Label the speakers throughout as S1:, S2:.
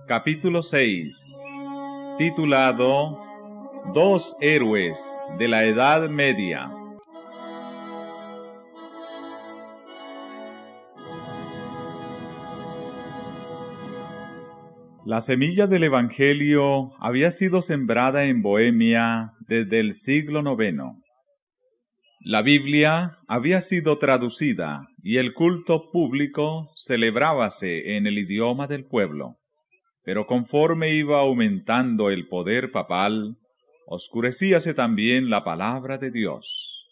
S1: Capítulo 6, titulado Dos héroes de la Edad Media. La semilla del Evangelio había sido sembrada en Bohemia desde el siglo IX. La Biblia había sido traducida y el culto público celebrábase en el idioma del pueblo. Pero conforme iba aumentando el poder papal, oscurecíase también la palabra de Dios.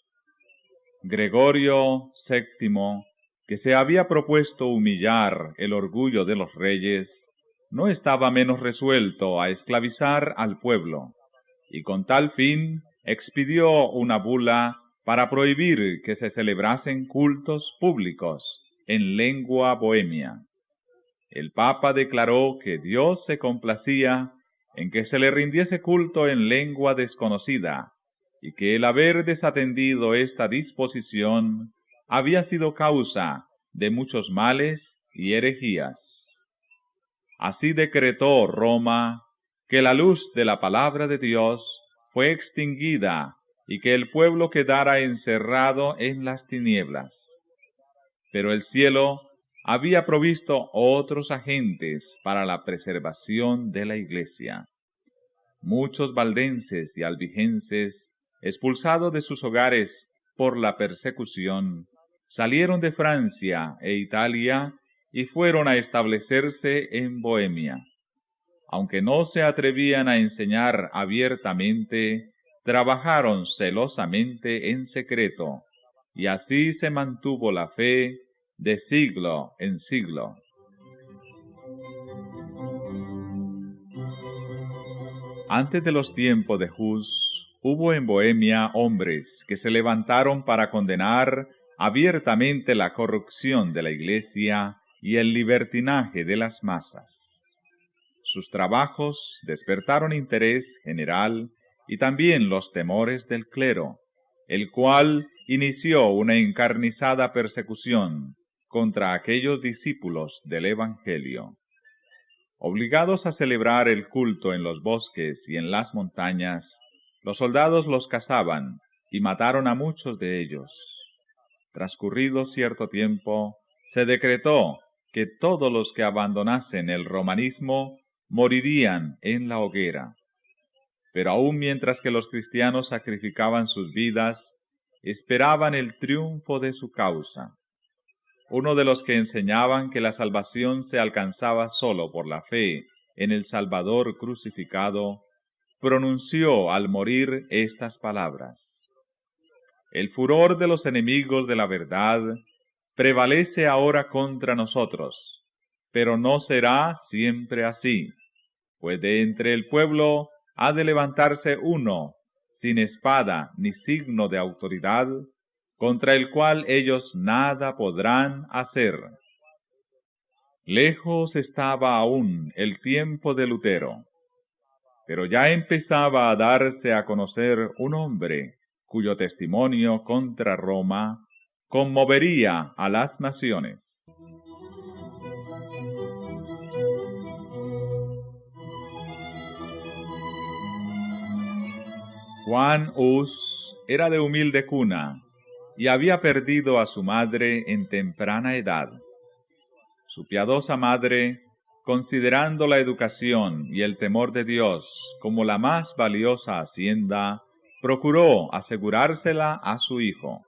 S1: Gregorio VII, que se había propuesto humillar el orgullo de los reyes, no estaba menos resuelto a esclavizar al pueblo, y con tal fin expidió una bula para prohibir que se celebrasen cultos públicos en lengua bohemia. El Papa declaró que Dios se complacía en que se le rindiese culto en lengua desconocida, y que el haber desatendido esta disposición había sido causa de muchos males y herejías. Así decretó Roma que la luz de la palabra de Dios fue extinguida y que el pueblo quedara encerrado en las tinieblas. Pero el cielo había provisto otros agentes para la preservación de la Iglesia. Muchos valdenses y albigenses, expulsados de sus hogares por la persecución, salieron de Francia e Italia y fueron a establecerse en Bohemia. Aunque no se atrevían a enseñar abiertamente, trabajaron celosamente en secreto, y así se mantuvo la fe de siglo en siglo. Antes de los tiempos de Hus, hubo en Bohemia hombres que se levantaron para condenar abiertamente la corrupción de la Iglesia y el libertinaje de las masas. Sus trabajos despertaron interés general y también los temores del clero, el cual inició una encarnizada persecución contra aquellos discípulos del Evangelio. Obligados a celebrar el culto en los bosques y en las montañas, los soldados los cazaban y mataron a muchos de ellos. Transcurrido cierto tiempo, se decretó que todos los que abandonasen el romanismo morirían en la hoguera. Pero aún mientras que los cristianos sacrificaban sus vidas, esperaban el triunfo de su causa. Uno de los que enseñaban que la salvación se alcanzaba solo por la fe en el Salvador crucificado, pronunció al morir estas palabras: El furor de los enemigos de la verdad prevalece ahora contra nosotros, pero no será siempre así, pues de entre el pueblo ha de levantarse uno, sin espada ni signo de autoridad, contra el cual ellos nada podrán hacer. Lejos estaba aún el tiempo de Lutero, pero ya empezaba a darse a conocer un hombre cuyo testimonio contra Roma conmovería a las naciones. Juan Hus era de humilde cuna y había perdido a su madre en temprana edad. Su piadosa madre, considerando la educación y el temor de Dios como la más valiosa hacienda, procuró asegurársela a su hijo.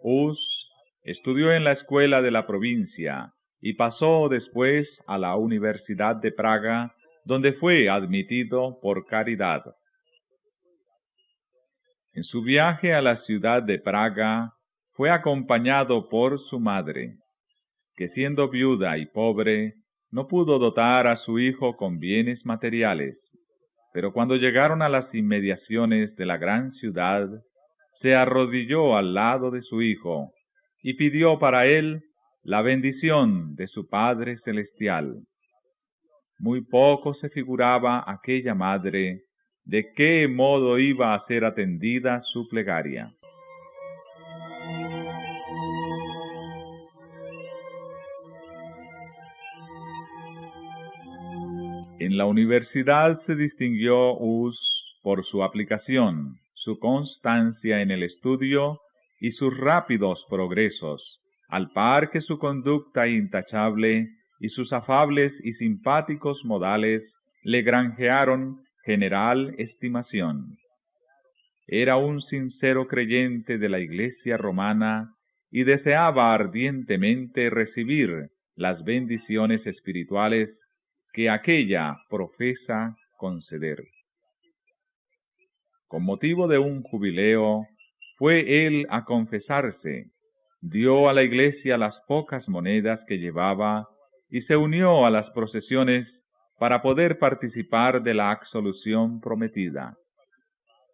S1: Hus estudió en la escuela de la provincia y pasó después a la Universidad de Praga, donde fue admitido por caridad. En su viaje a la ciudad de Praga, fue acompañado por su madre, que siendo viuda y pobre, no pudo dotar a su hijo con bienes materiales, pero cuando llegaron a las inmediaciones de la gran ciudad, se arrodilló al lado de su hijo y pidió para él la bendición de su Padre Celestial. Muy poco se figuraba aquella madre de qué modo iba a ser atendida su plegaria. En la universidad se distinguió Hus por su aplicación, su constancia en el estudio y sus rápidos progresos, al par que su conducta intachable y sus afables y simpáticos modales le granjearon general estimación. Era un sincero creyente de la Iglesia romana y deseaba ardientemente recibir las bendiciones espirituales que aquella profesa conceder. Con motivo de un jubileo, fue él a confesarse, dio a la iglesia las pocas monedas que llevaba y se unió a las procesiones para poder participar de la absolución prometida.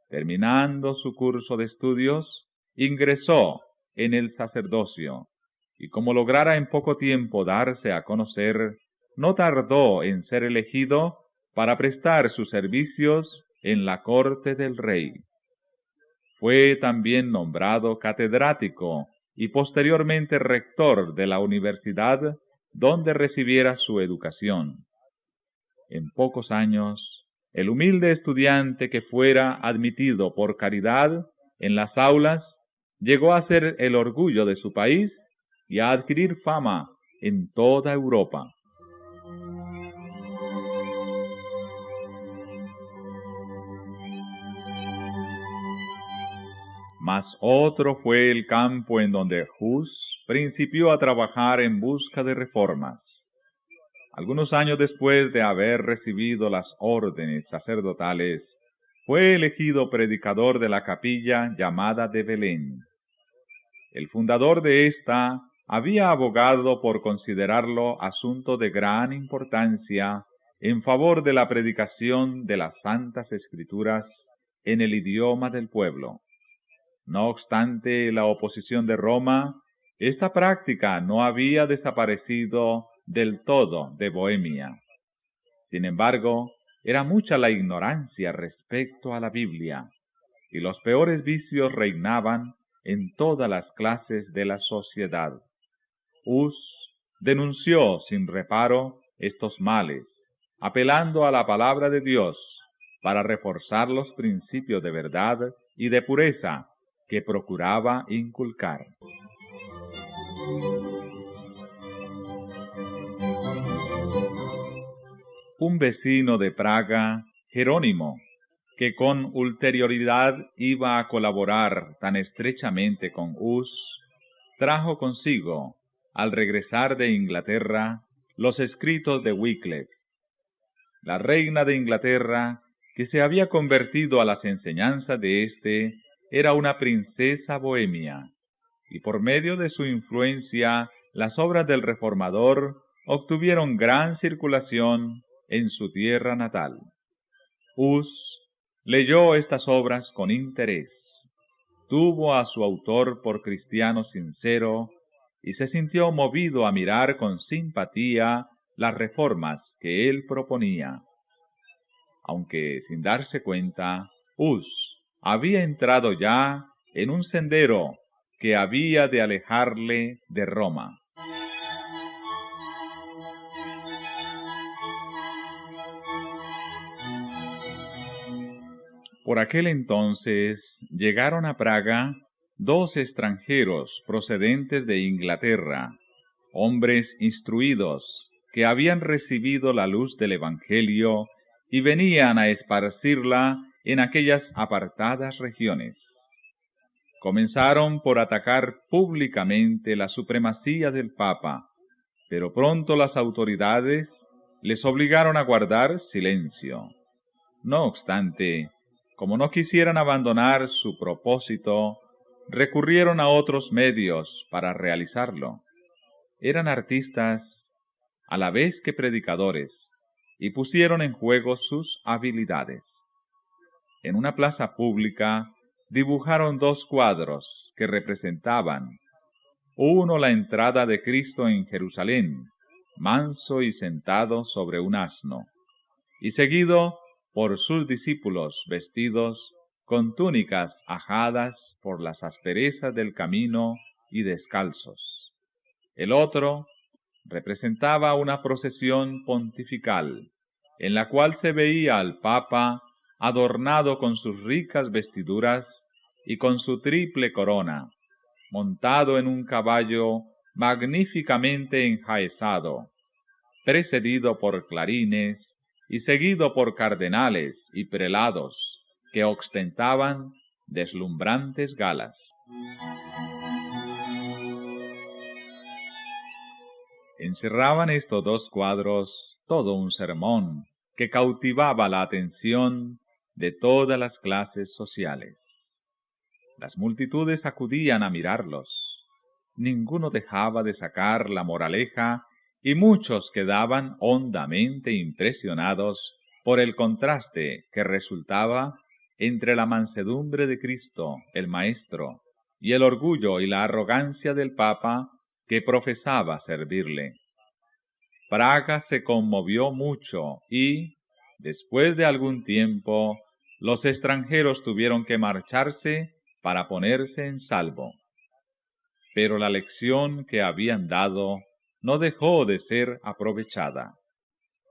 S1: Terminando su curso de estudios, ingresó en el sacerdocio, y como lograra en poco tiempo darse a conocer, no tardó en ser elegido para prestar sus servicios en la corte del rey. Fue también nombrado catedrático y posteriormente rector de la universidad donde recibiera su educación. En pocos años, el humilde estudiante que fuera admitido por caridad en las aulas llegó a ser el orgullo de su país y a adquirir fama en toda Europa. Mas otro fue el campo en donde Hus principió a trabajar en busca de reformas. Algunos años después de haber recibido las órdenes sacerdotales, fue elegido predicador de la capilla llamada de Belén. El fundador de ésta había abogado por considerarlo asunto de gran importancia en favor de la predicación de las Santas Escrituras en el idioma del pueblo. No obstante la oposición de Roma, esta práctica no había desaparecido del todo de Bohemia. Sin embargo, era mucha la ignorancia respecto a la Biblia, y los peores vicios reinaban en todas las clases de la sociedad. Hus denunció sin reparo estos males, apelando a la palabra de Dios para reforzar los principios de verdad y de pureza que procuraba inculcar. Un vecino de Praga, Jerónimo, que con ulterioridad iba a colaborar tan estrechamente con Hus, trajo consigo, al regresar de Inglaterra, los escritos de Wycliffe. La reina de Inglaterra, que se había convertido a las enseñanzas de éste, era una princesa bohemia, y por medio de su influencia, las obras del reformador obtuvieron gran circulación en su tierra natal. Hus leyó estas obras con interés, tuvo a su autor por cristiano sincero y se sintió movido a mirar con simpatía las reformas que él proponía. Aunque sin darse cuenta, Hus había entrado ya en un sendero que había de alejarle de Roma. Por aquel entonces llegaron a Praga 2 extranjeros procedentes de Inglaterra, hombres instruidos que habían recibido la luz del Evangelio y venían a esparcirla en aquellas apartadas regiones. Comenzaron por atacar públicamente la supremacía del Papa, pero pronto las autoridades les obligaron a guardar silencio. No obstante, como no quisieran abandonar su propósito, recurrieron a otros medios para realizarlo. Eran artistas a la vez que predicadores, y pusieron en juego sus habilidades. En una plaza pública dibujaron 2 cuadros que representaban, uno la entrada de Cristo en Jerusalén, manso y sentado sobre un asno, y seguido por sus discípulos vestidos con túnicas ajadas por las asperezas del camino y descalzos. El otro representaba una procesión pontifical, en la cual se veía al Papa adornado con sus ricas vestiduras y con su triple corona, montado en un caballo magníficamente enjaezado, precedido por clarines y seguido por cardenales y prelados que ostentaban deslumbrantes galas. Encerraban estos dos cuadros todo un sermón que cautivaba la atención de todas las clases sociales. Las multitudes acudían a mirarlos. Ninguno dejaba de sacar la moraleja y muchos quedaban hondamente impresionados por el contraste que resultaba entre la mansedumbre de Cristo, el Maestro, y el orgullo y la arrogancia del Papa que profesaba servirle. Praga se conmovió mucho y, después de algún tiempo, los extranjeros tuvieron que marcharse para ponerse en salvo. Pero la lección que habían dado no dejó de ser aprovechada.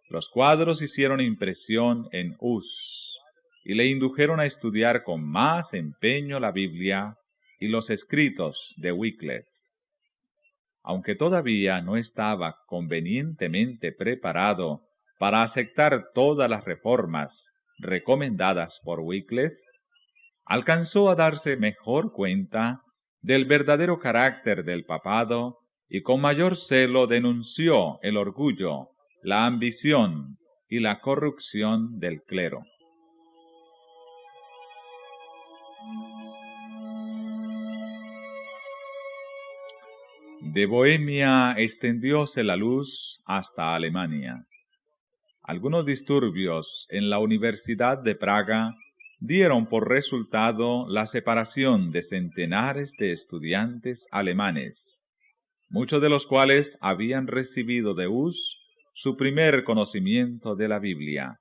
S1: Los cuadros hicieron impresión en Hus y le indujeron a estudiar con más empeño la Biblia y los escritos de Wycliffe. Aunque todavía no estaba convenientemente preparado para aceptar todas las reformas recomendadas por Wycliffe, alcanzó a darse mejor cuenta del verdadero carácter del papado y con mayor celo denunció el orgullo, la ambición y la corrupción del clero. De Bohemia extendióse la luz hasta Alemania. Algunos disturbios en la Universidad de Praga dieron por resultado la separación de centenares de estudiantes alemanes, muchos de los cuales habían recibido de Hus su primer conocimiento de la Biblia,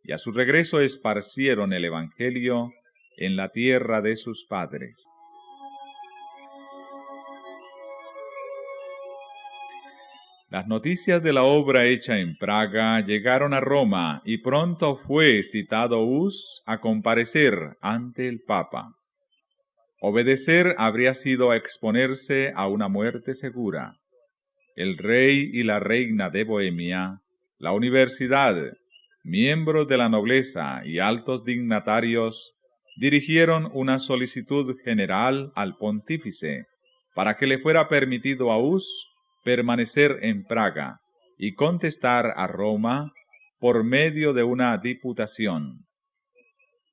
S1: y a su regreso esparcieron el Evangelio en la tierra de sus padres. Las noticias de la obra hecha en Praga llegaron a Roma y pronto fue citado Hus a comparecer ante el Papa. Obedecer habría sido exponerse a una muerte segura. El rey y la reina de Bohemia, la universidad, miembros de la nobleza y altos dignatarios dirigieron una solicitud general al pontífice para que le fuera permitido a Hus permanecer en Praga y contestar a Roma por medio de una diputación.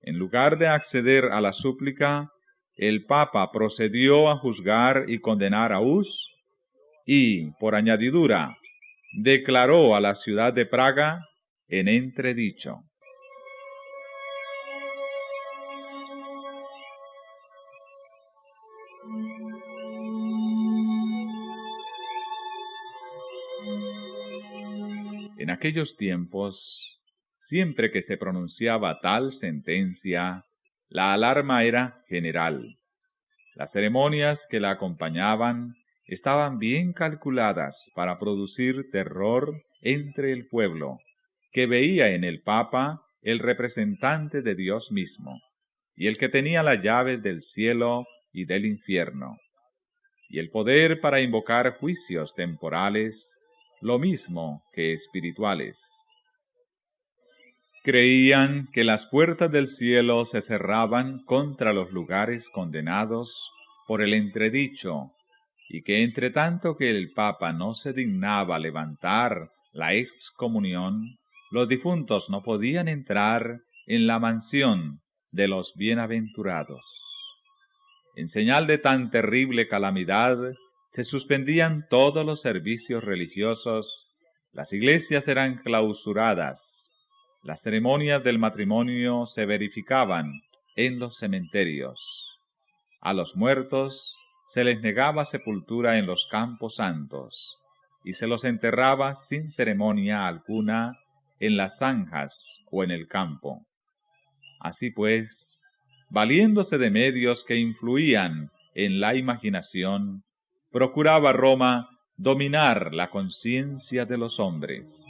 S1: En lugar de acceder a la súplica, el Papa procedió a juzgar y condenar a Hus y, por añadidura, declaró a la ciudad de Praga en entredicho. En aquellos tiempos, siempre que se pronunciaba tal sentencia, la alarma era general. Las ceremonias que la acompañaban estaban bien calculadas para producir terror entre el pueblo, que veía en el Papa el representante de Dios mismo, y el que tenía las llaves del cielo y del infierno, y el poder para invocar juicios temporales, lo mismo que espirituales. Creían que las puertas del cielo se cerraban contra los lugares condenados por el entredicho, y que entre tanto que el Papa no se dignaba levantar la excomunión, los difuntos no podían entrar en la mansión de los bienaventurados. En señal de tan terrible calamidad, se suspendían todos los servicios religiosos, las iglesias eran clausuradas, las ceremonias del matrimonio se verificaban en los cementerios. A los muertos se les negaba sepultura en los campos santos, y se los enterraba sin ceremonia alguna en las zanjas o en el campo. Así pues, valiéndose de medios que influían en la imaginación, procuraba Roma dominar la conciencia de los hombres.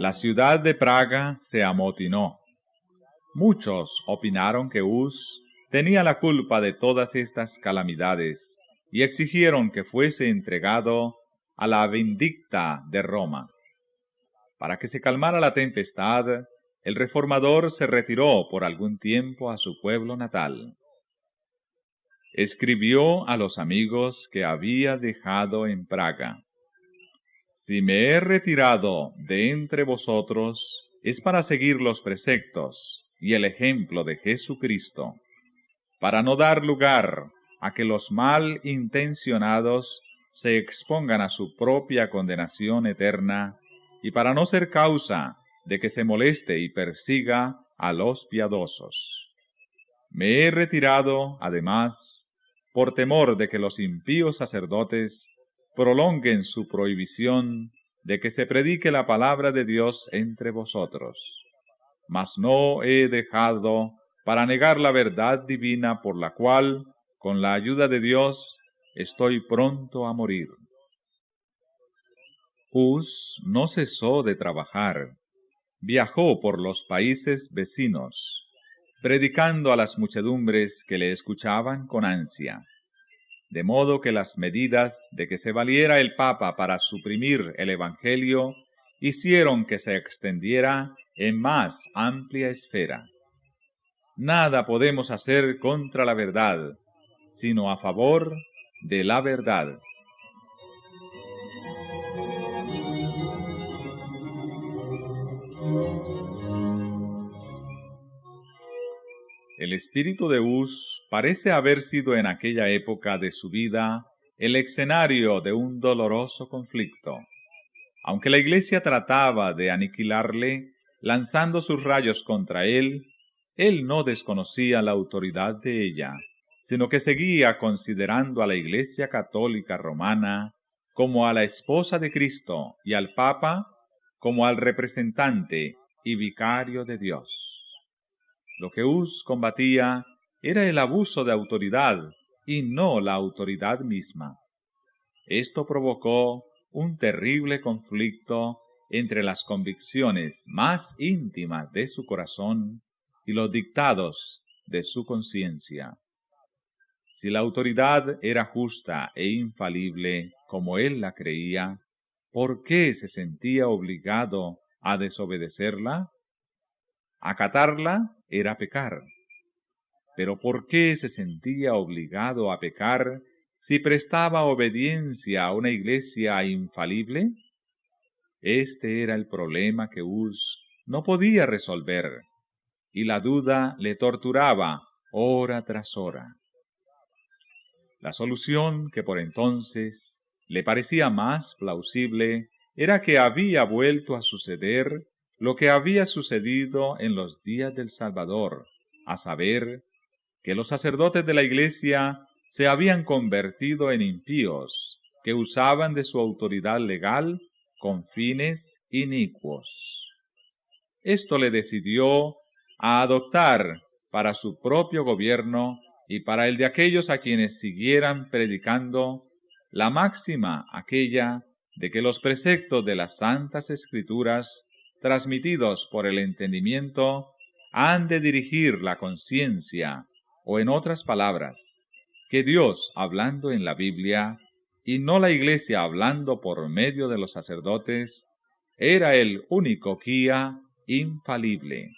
S1: la ciudad de Praga se amotinó. Muchos opinaron que Hus tenía la culpa de todas estas calamidades y exigieron que fuese entregado a la vindicta de Roma. Para que se calmara la tempestad, el reformador se retiró por algún tiempo a su pueblo natal. Escribió a los amigos que había dejado en Praga: Si me he retirado de entre vosotros, es para seguir los preceptos y el ejemplo de Jesucristo, para no dar lugar a que los mal intencionados se expongan a su propia condenación eterna, y para no ser causa de que se moleste y persiga a los piadosos. Me he retirado, además, por temor de que los impíos sacerdotes prolonguen su prohibición de que se predique la palabra de Dios entre vosotros. Mas no he dejado para negar la verdad divina, por la cual, con la ayuda de Dios, estoy pronto a morir. Hus no cesó de trabajar. Viajó por los países vecinos, predicando a las muchedumbres que le escuchaban con ansia, de modo que las medidas de que se valiera el Papa para suprimir el Evangelio hicieron que se extendiera en más amplia esfera. Nada podemos hacer contra la verdad, sino a favor de la verdad. El espíritu de Hus parece haber sido en aquella época de su vida el escenario de un doloroso conflicto. Aunque la Iglesia trataba de aniquilarle, lanzando sus rayos contra él no desconocía la autoridad de ella, sino que seguía considerando a la Iglesia católica romana como a la esposa de Cristo y al Papa como al representante y vicario de Dios. Lo que Hus combatía era el abuso de autoridad y no la autoridad misma. Esto provocó un terrible conflicto entre las convicciones más íntimas de su corazón y los dictados de su conciencia. Si la autoridad era justa e infalible, como él la creía, ¿por qué se sentía obligado a desobedecerla? Acatarla era pecar. Pero ¿por qué se sentía obligado a pecar si prestaba obediencia a una iglesia infalible? Este era el problema que Hus no podía resolver, y la duda le torturaba hora tras hora. La solución, que por entonces le parecía más plausible, era que había vuelto a suceder lo que había sucedido en los días del Salvador, a saber, que los sacerdotes de la Iglesia se habían convertido en impíos, que usaban de su autoridad legal con fines inicuos. Esto le decidió a adoptar para su propio gobierno y para el de aquellos a quienes siguieran predicando la máxima aquella de que los preceptos de las Santas Escrituras, transmitidos por el entendimiento, han de dirigir la conciencia, o en otras palabras, que Dios, hablando en la Biblia, y no la Iglesia hablando por medio de los sacerdotes, era el único guía infalible.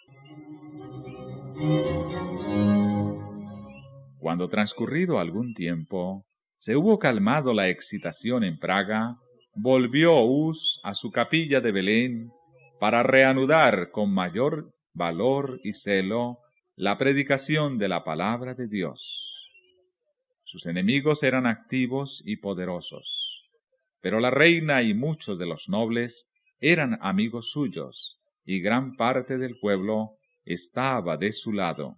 S1: Cuando transcurrido algún tiempo, se hubo calmado la excitación en Praga, volvió Hus a su capilla de Belén para reanudar con mayor valor y celo la predicación de la palabra de Dios. Sus enemigos eran activos y poderosos, pero la reina y muchos de los nobles eran amigos suyos, y gran parte del pueblo estaba de su lado.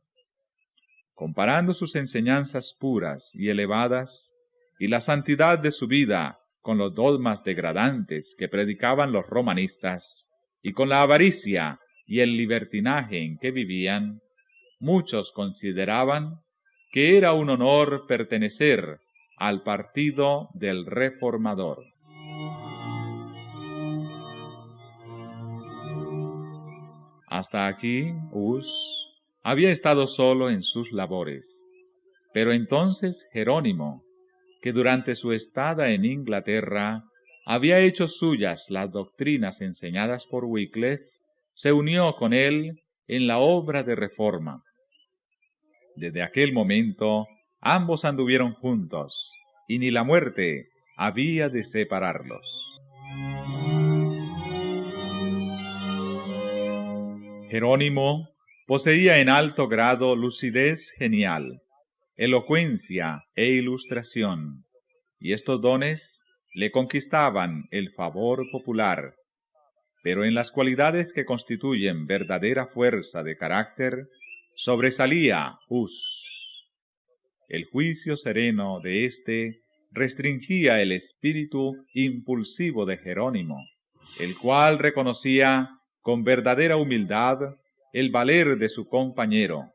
S1: Comparando sus enseñanzas puras y elevadas, y la santidad de su vida con los dogmas degradantes que predicaban los romanistas, y con la avaricia y el libertinaje en que vivían, muchos consideraban que era un honor pertenecer al partido del reformador. Hasta aquí, Hus había estado solo en sus labores, pero entonces Jerónimo, que durante su estada en Inglaterra había hecho suyas las doctrinas enseñadas por Wycliffe, se unió con él en la obra de reforma. Desde aquel momento, ambos anduvieron juntos, y ni la muerte había de separarlos. Jerónimo poseía en alto grado lucidez genial, elocuencia e ilustración, y estos dones le conquistaban el favor popular, pero en las cualidades que constituyen verdadera fuerza de carácter, sobresalía Hus. El juicio sereno de éste restringía el espíritu impulsivo de Jerónimo, el cual reconocía con verdadera humildad el valer de su compañero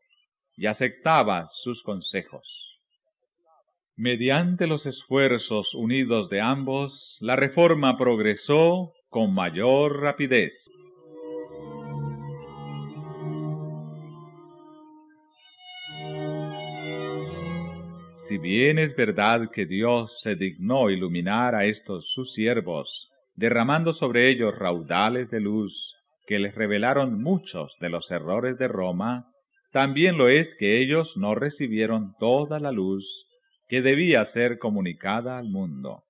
S1: y aceptaba sus consejos. Mediante los esfuerzos unidos de ambos, la reforma progresó con mayor rapidez. Si bien es verdad que Dios se dignó iluminar a estos sus siervos, derramando sobre ellos raudales de luz que les revelaron muchos de los errores de Roma, también lo es que ellos no recibieron toda la luz que debía ser comunicada al mundo.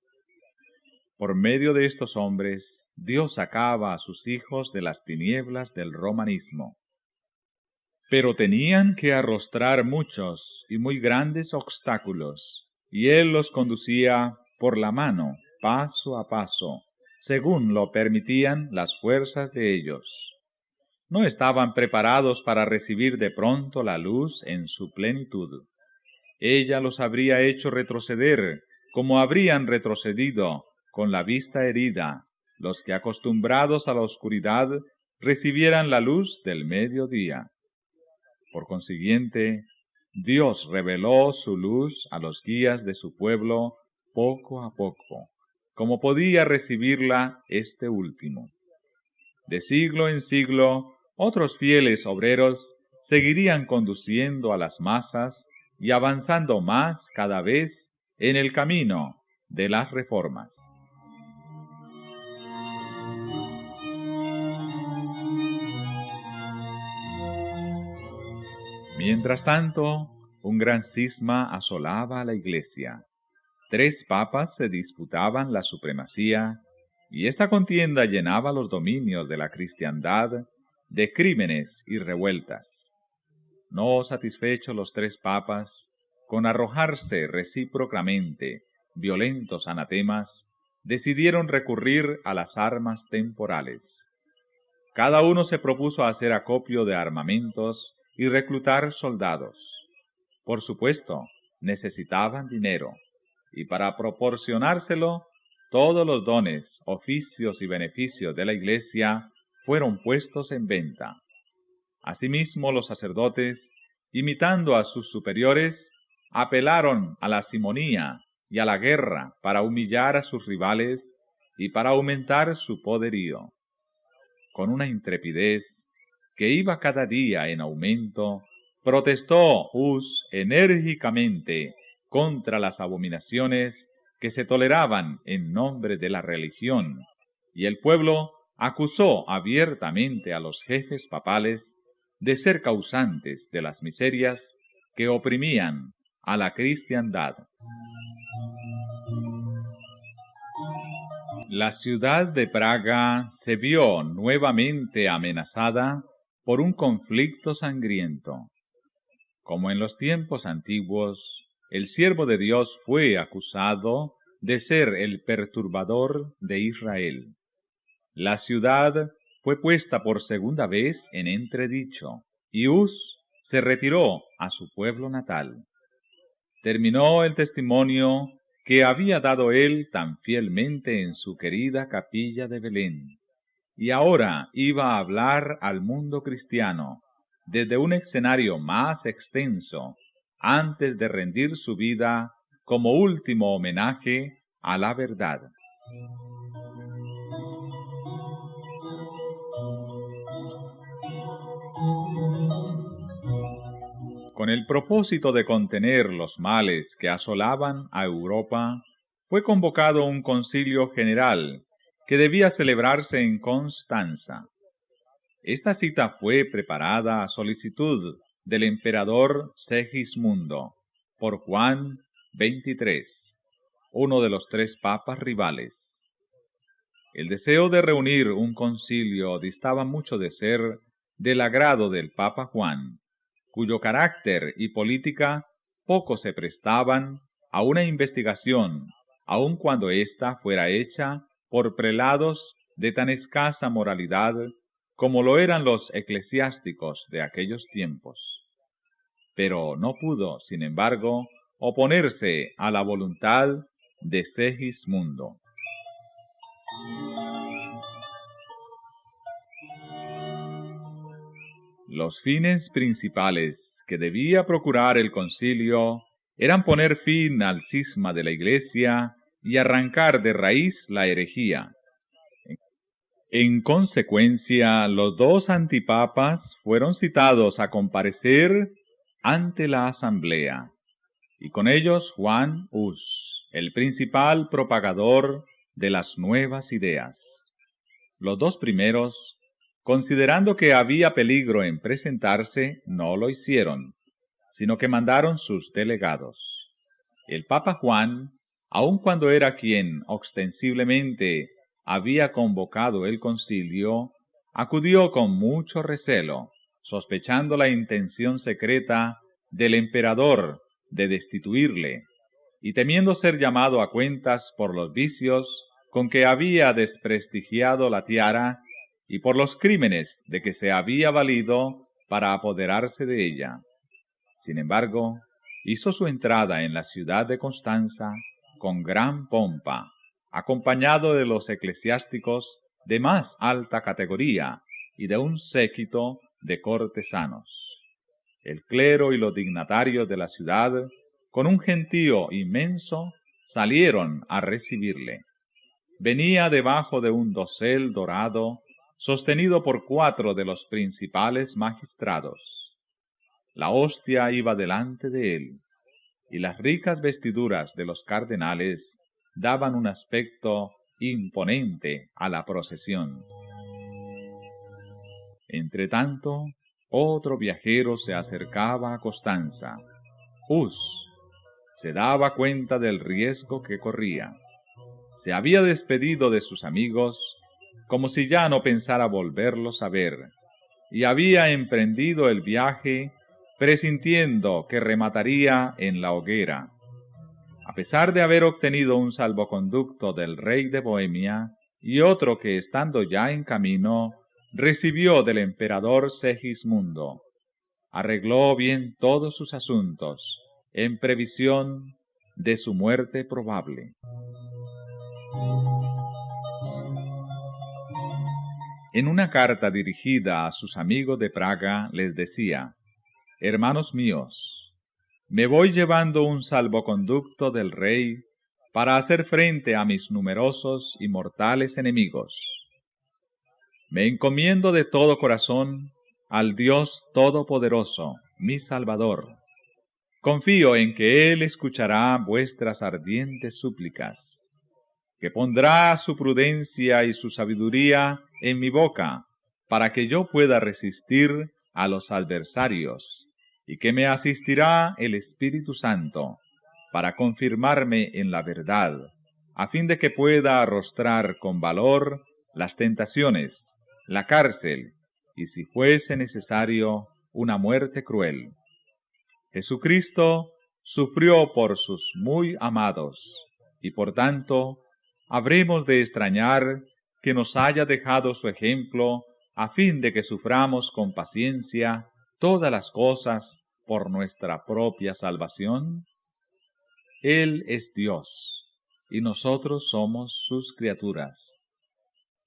S1: Por medio de estos hombres, Dios sacaba a sus hijos de las tinieblas del romanismo. Pero tenían que arrostrar muchos y muy grandes obstáculos, y Él los conducía por la mano, paso a paso, según lo permitían las fuerzas de ellos. No estaban preparados para recibir de pronto la luz en su plenitud. Ella los habría hecho retroceder, como habrían retrocedido, con la vista herida, los que acostumbrados a la oscuridad recibieran la luz del mediodía. Por consiguiente, Dios reveló su luz a los guías de su pueblo poco a poco, como podía recibirla este último. De siglo en siglo, otros fieles obreros seguirían conduciendo a las masas y avanzando más cada vez en el camino de las reformas. Mientras tanto, un gran cisma asolaba a la Iglesia. 3 papas se disputaban la supremacía, y esta contienda llenaba los dominios de la cristiandad de crímenes y revueltas. No satisfechos los 3 papas, con arrojarse recíprocamente violentos anatemas, decidieron recurrir a las armas temporales. Cada uno se propuso hacer acopio de armamentos y reclutar soldados. Por supuesto, necesitaban dinero, y para proporcionárselo, todos los dones, oficios y beneficios de la Iglesia fueron puestos en venta. Asimismo, los sacerdotes, imitando a sus superiores, apelaron a la simonía y a la guerra para humillar a sus rivales y para aumentar su poderío. Con una intrepidez que iba cada día en aumento, protestó Hus enérgicamente contra las abominaciones que se toleraban en nombre de la religión, y el pueblo acusó abiertamente a los jefes papales de ser causantes de las miserias que oprimían a la cristiandad. La ciudad de Praga se vio nuevamente amenazada por un conflicto sangriento. Como en los tiempos antiguos, el siervo de Dios fue acusado de ser el perturbador de Israel. La ciudad fue puesta por segunda vez en entredicho, y Hus se retiró a su pueblo natal. Terminó el testimonio que había dado él tan fielmente en su querida capilla de Belén, y ahora iba a hablar al mundo cristiano desde un escenario más extenso, antes de rendir su vida como último homenaje a la verdad. Con el propósito de contener los males que asolaban a Europa, fue convocado un concilio general que debía celebrarse en Constanza. Esta cita fue preparada a solicitud del emperador Segismundo por Juan XXIII, uno de los 3 papas rivales. El deseo de reunir un concilio distaba mucho de ser del agrado del Papa Juan, cuyo carácter y política poco se prestaban a una investigación, aun cuando ésta fuera hecha por prelados de tan escasa moralidad como lo eran los eclesiásticos de aquellos tiempos. Pero no pudo, sin embargo, oponerse a la voluntad de Segismundo. Los fines principales que debía procurar el concilio eran poner fin al cisma de la Iglesia y arrancar de raíz la herejía. En consecuencia, los 2 antipapas fueron citados a comparecer ante la asamblea, y con ellos Juan Hus, el principal propagador de las nuevas ideas. Los 2 primeros, considerando que había peligro en presentarse, no lo hicieron, sino que mandaron sus delegados. El Papa Juan, aun cuando era quien ostensiblemente había convocado el concilio, acudió con mucho recelo, sospechando la intención secreta del emperador de destituirle, y temiendo ser llamado a cuentas por los vicios con que había desprestigiado la tiara y por los crímenes de que se había valido para apoderarse de ella. Sin embargo, hizo su entrada en la ciudad de Constanza con gran pompa, acompañado de los eclesiásticos de más alta categoría y de un séquito de cortesanos. El clero y los dignatarios de la ciudad, con un gentío inmenso, salieron a recibirle. Venía debajo de un dosel dorado, sostenido por 4 de los principales magistrados. La hostia iba delante de él, y las ricas vestiduras de los cardenales daban un aspecto imponente a la procesión. Entretanto, otro viajero se acercaba a Constanza. Hus se daba cuenta del riesgo que corría. Se había despedido de sus amigos como si ya no pensara volverlos a ver, y había emprendido el viaje presintiendo que remataría en la hoguera. A pesar de haber obtenido un salvoconducto del rey de Bohemia y otro que, estando ya en camino, recibió del emperador Segismundo, arregló bien todos sus asuntos, en previsión de su muerte probable. En una carta dirigida a sus amigos de Praga les decía: «Hermanos míos, me voy llevando un salvoconducto del rey para hacer frente a mis numerosos y mortales enemigos. Me encomiendo de todo corazón al Dios Todopoderoso, mi Salvador. Confío en que Él escuchará vuestras ardientes súplicas, que pondrá su prudencia y su sabiduría en mi boca, para que yo pueda resistir a los adversarios, y que me asistirá el Espíritu Santo, para confirmarme en la verdad, a fin de que pueda arrostrar con valor las tentaciones, la cárcel, y si fuese necesario, una muerte cruel. Jesucristo sufrió por sus muy amados, y por tanto, habremos de extrañar que nos haya dejado su ejemplo, a fin de que suframos con paciencia todas las cosas por nuestra propia salvación. Él es Dios, y nosotros somos sus criaturas.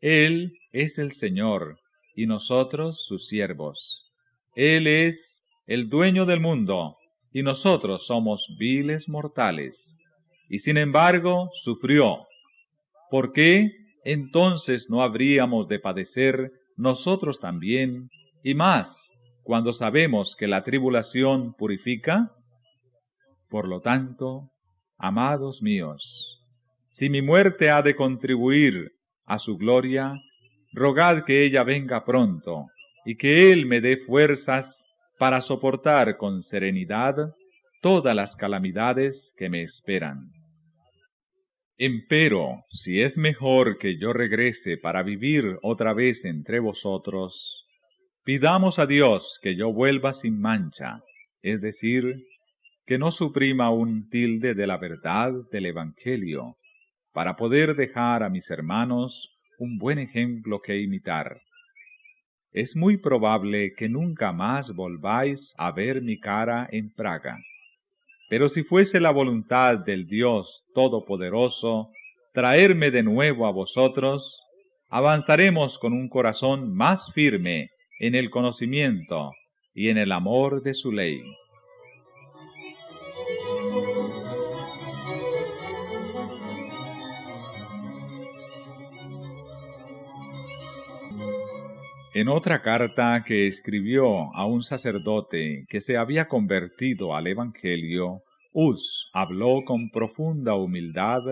S1: Él es el Señor, y nosotros sus siervos. Él es el dueño del mundo, y nosotros somos viles mortales. Y sin embargo sufrió. ¿Por qué entonces no habríamos de padecer nosotros también, y más, cuando sabemos que la tribulación purifica? Por lo tanto, amados míos, si mi muerte ha de contribuir a su gloria, rogad que ella venga pronto, y que Él me dé fuerzas para soportar con serenidad todas las calamidades que me esperan. Empero, si es mejor que yo regrese para vivir otra vez entre vosotros, pidamos a Dios que yo vuelva sin mancha, es decir, que no suprima un tilde de la verdad del Evangelio, para poder dejar a mis hermanos un buen ejemplo que imitar. Es muy probable que nunca más volváis a ver mi cara en Praga. Pero si fuese la voluntad del Dios Todopoderoso traerme de nuevo a vosotros, avanzaremos con un corazón más firme en el conocimiento y en el amor de su ley. En otra carta que escribió a un sacerdote que se había convertido al Evangelio, Hus habló con profunda humildad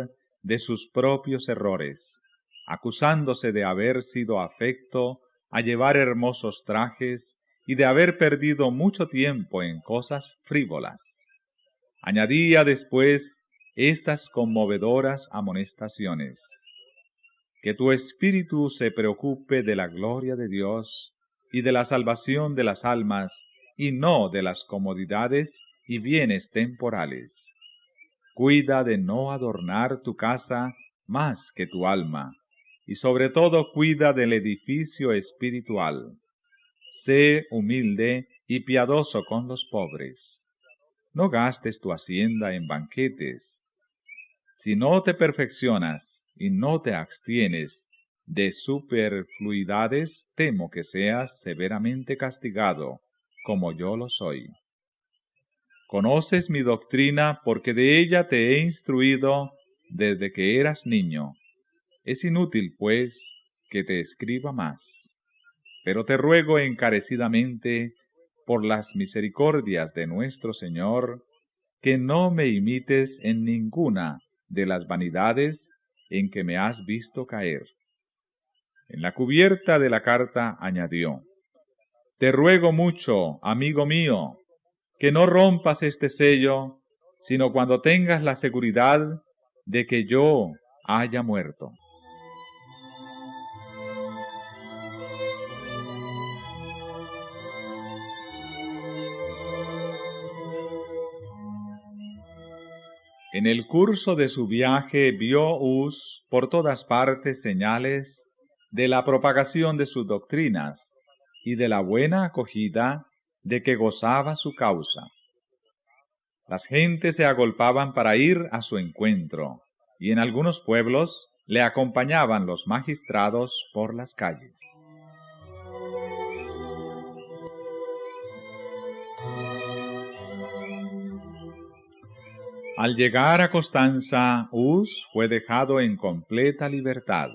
S1: de sus propios errores, acusándose de haber sido afecto a llevar hermosos trajes y de haber perdido mucho tiempo en cosas frívolas. Añadía después estas conmovedoras amonestaciones: que tu espíritu se preocupe de la gloria de Dios y de la salvación de las almas, y no de las comodidades y bienes temporales. Cuida de no adornar tu casa más que tu alma, y sobre todo cuida del edificio espiritual. Sé humilde y piadoso con los pobres. No gastes tu hacienda en banquetes. Si no te perfeccionas y no te abstienes de superfluidades, temo que seas severamente castigado, como yo lo soy. Conoces mi doctrina porque de ella te he instruido desde que eras niño. Es inútil, pues, que te escriba más. Pero te ruego encarecidamente, por las misericordias de nuestro Señor, que no me imites en ninguna de las vanidades en que me has visto caer. En la cubierta de la carta añadió: te ruego mucho, amigo mío, que no rompas este sello, sino cuando tengas la seguridad de que yo haya muerto. En el curso de su viaje vio Hus por todas partes señales de la propagación de sus doctrinas y de la buena acogida de que gozaba su causa. Las gentes se agolpaban para ir a su encuentro, y en algunos pueblos le acompañaban los magistrados por las calles. Al llegar a Constanza, Hus fue dejado en completa libertad.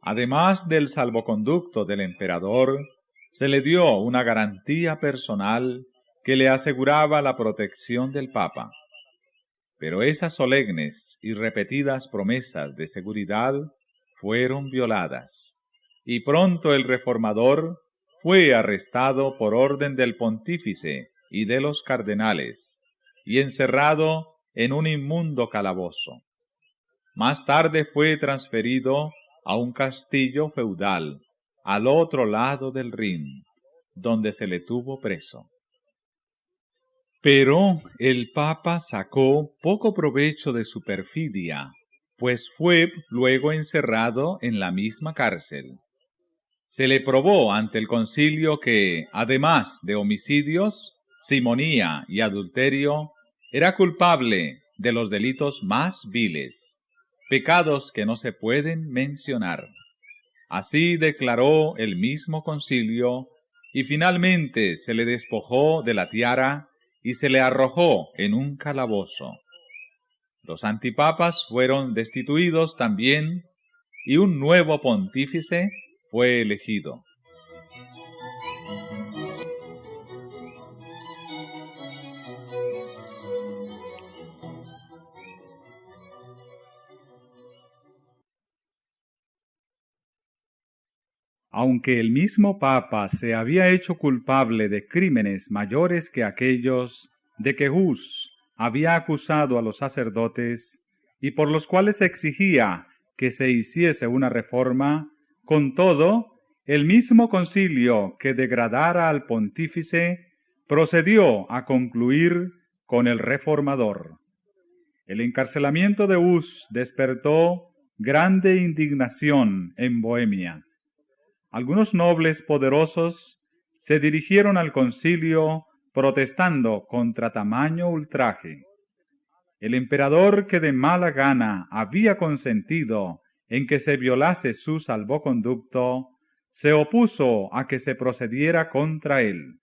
S1: Además del salvoconducto del emperador, se le dio una garantía personal que le aseguraba la protección del Papa. Pero esas solemnes y repetidas promesas de seguridad fueron violadas, y pronto el reformador fue arrestado por orden del pontífice y de los cardenales, y encerrado en un inmundo calabozo. Más tarde fue transferido a un castillo feudal al otro lado del Rin, donde se le tuvo preso. Pero el Papa sacó poco provecho de su perfidia, pues fue luego encerrado en la misma cárcel. Se le probó ante el concilio que, además de homicidios, simonía y adulterio, era culpable de los delitos más viles, pecados que no se pueden mencionar. Así declaró el mismo concilio, y finalmente se le despojó de la tiara y se le arrojó en un calabozo. Los antipapas fueron destituidos también, y un nuevo pontífice fue elegido.
S2: aunque el mismo Papa se había hecho culpable de crímenes mayores que aquellos de que Hus había acusado a los sacerdotes y por los cuales exigía que se hiciese una reforma, con todo, el mismo concilio que degradara al pontífice procedió a concluir con el reformador. El encarcelamiento de Hus despertó grande indignación en Bohemia. Algunos nobles poderosos se dirigieron al concilio protestando contra tamaño ultraje. El emperador, que de mala gana había consentido en que se violase su salvoconducto, se opuso a que se procediera contra él.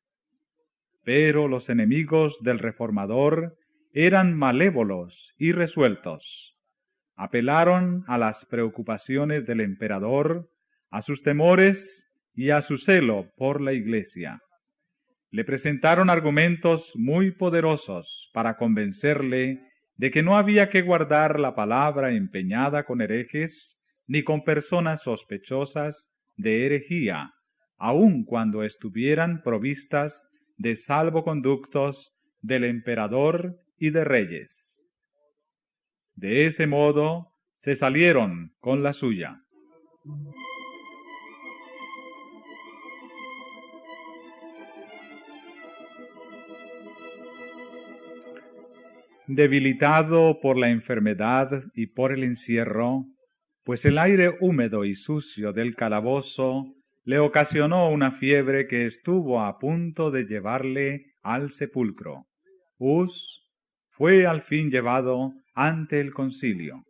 S2: Pero los enemigos del reformador eran malévolos y resueltos. Apelaron a las preocupaciones del emperador, a sus temores y a su celo por la Iglesia. Le presentaron argumentos muy poderosos para convencerle de que no había que guardar la palabra empeñada con herejes ni con personas sospechosas de herejía, aun cuando estuvieran provistas de salvoconductos del emperador y de reyes. De ese modo se salieron con la suya. Debilitado por la enfermedad y por el encierro, pues el aire húmedo y sucio del calabozo le ocasionó una fiebre que estuvo a punto de llevarle al sepulcro. Hus fue al fin llevado ante el concilio.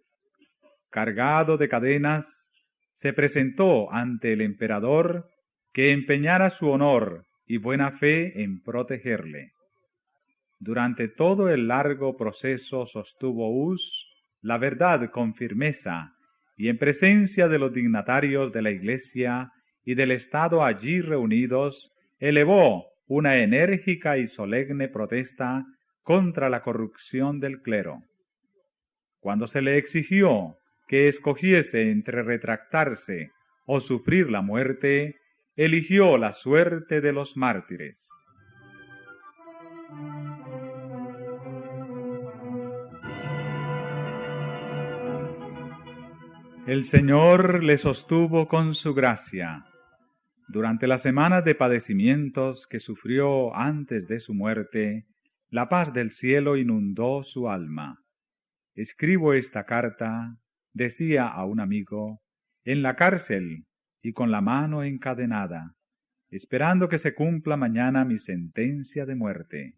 S2: Cargado de cadenas, se presentó ante el emperador, que empeñara su honor y buena fe en protegerle. Durante todo el largo proceso sostuvo Hus la verdad con firmeza, y en presencia de los dignatarios de la Iglesia y del Estado allí reunidos, elevó una enérgica y solemne protesta contra la corrupción del clero. Cuando se le exigió que escogiese entre retractarse o sufrir la muerte, eligió la suerte de los mártires. El Señor le sostuvo con su gracia. Durante las semanas de padecimientos que sufrió antes de su muerte, la paz del cielo inundó su alma. Escribo esta carta, decía a un amigo, en la cárcel y con la mano encadenada, esperando que se cumpla mañana mi sentencia de muerte.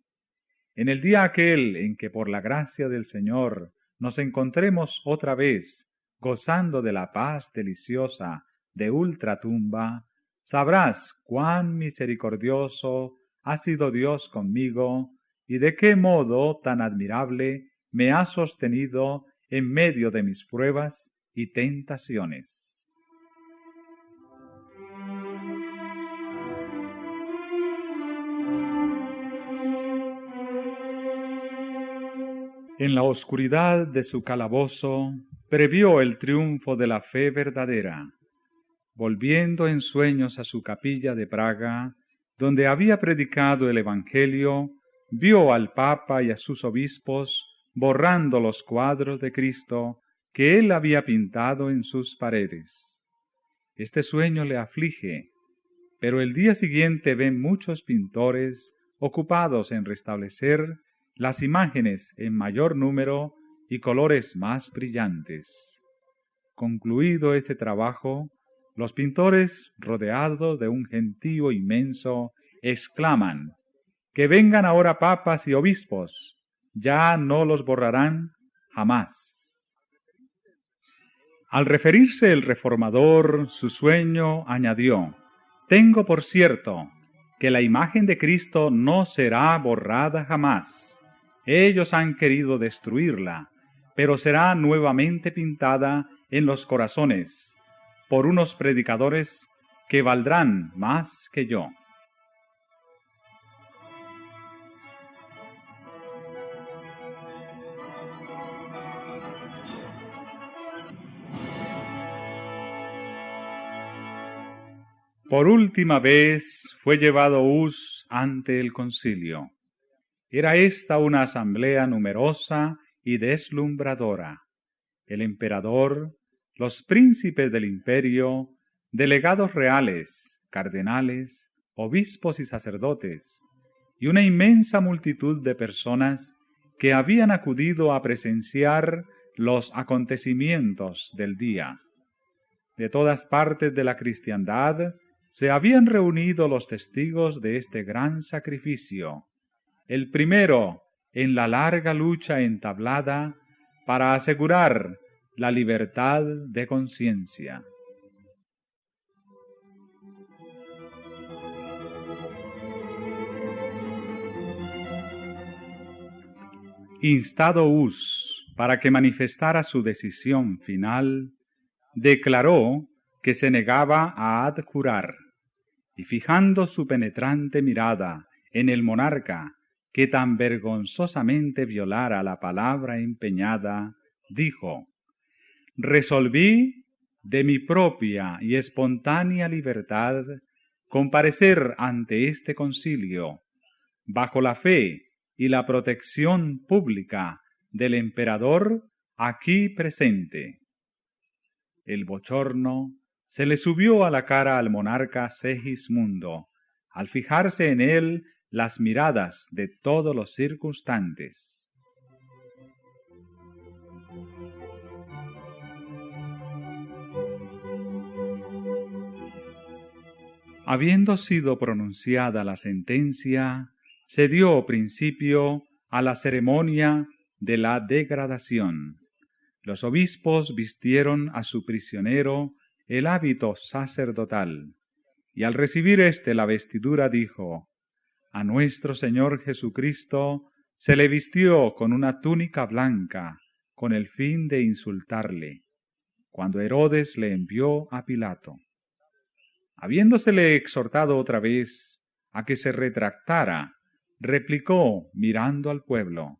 S2: En el día aquel en que por la gracia del Señor nos encontremos otra vez, gozando de la paz deliciosa de ultratumba, sabrás cuán misericordioso ha sido Dios conmigo y de qué modo tan admirable me ha sostenido en medio de mis pruebas y tentaciones. En la oscuridad de su calabozo previó el triunfo de la fe verdadera. Volviendo en sueños a su capilla de Praga, donde había predicado el Evangelio, vio al Papa y a sus obispos borrando los cuadros de Cristo que él había pintado en sus paredes. Este sueño le aflige, pero el día siguiente ve muchos pintores ocupados en restablecer las imágenes en mayor número y colores más brillantes. Concluido este trabajo, los pintores, rodeados de un gentío inmenso, exclaman: «Que vengan ahora papas y obispos, ya no los borrarán jamás». Al referirse el reformador su sueño, añadió: «Tengo por cierto que la imagen de Cristo no será borrada jamás. Ellos han querido destruirla, pero será nuevamente pintada en los corazones por unos predicadores que valdrán más que yo». Por última vez fue llevado Hus ante el concilio. Era esta una asamblea numerosa y deslumbradora. El emperador, los príncipes del imperio, delegados reales, cardenales, obispos y sacerdotes, y una inmensa multitud de personas que habían acudido a presenciar los acontecimientos del día. De todas partes de la cristiandad se habían reunido los testigos de este gran sacrificio, el primero en la larga lucha entablada para asegurar la libertad de conciencia. Instado Hus para que manifestara su decisión final, declaró que se negaba a adjurar, y fijando su penetrante mirada en el monarca que tan vergonzosamente violara la palabra empeñada, dijo: resolví de mi propia y espontánea libertad comparecer ante este concilio, bajo la fe y la protección pública del emperador aquí presente. El bochorno se le subió a la cara al monarca Segismundo, al fijarse en él las miradas de todos los circunstantes. Habiendo sido pronunciada la sentencia, se dio principio a la ceremonia de la degradación. Los obispos vistieron a su prisionero el hábito sacerdotal, y al recibir éste la vestidura dijo: a nuestro Señor Jesucristo se le vistió con una túnica blanca, con el fin de insultarle, cuando Herodes le envió a Pilato. Habiéndosele exhortado otra vez a que se retractara, replicó mirando al pueblo: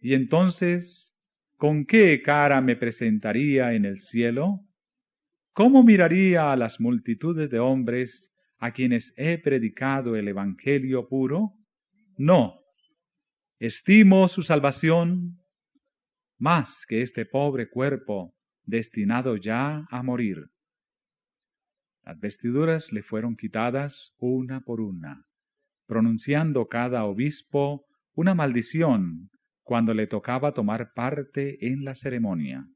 S2: ¿y entonces con qué cara me presentaría en el cielo? ¿Cómo miraría a las multitudes de hombres a quienes he predicado el evangelio puro? No, estimo su salvación más que este pobre cuerpo destinado ya a morir. Las vestiduras le fueron quitadas una por una, pronunciando cada obispo una maldición cuando le tocaba tomar parte en la ceremonia.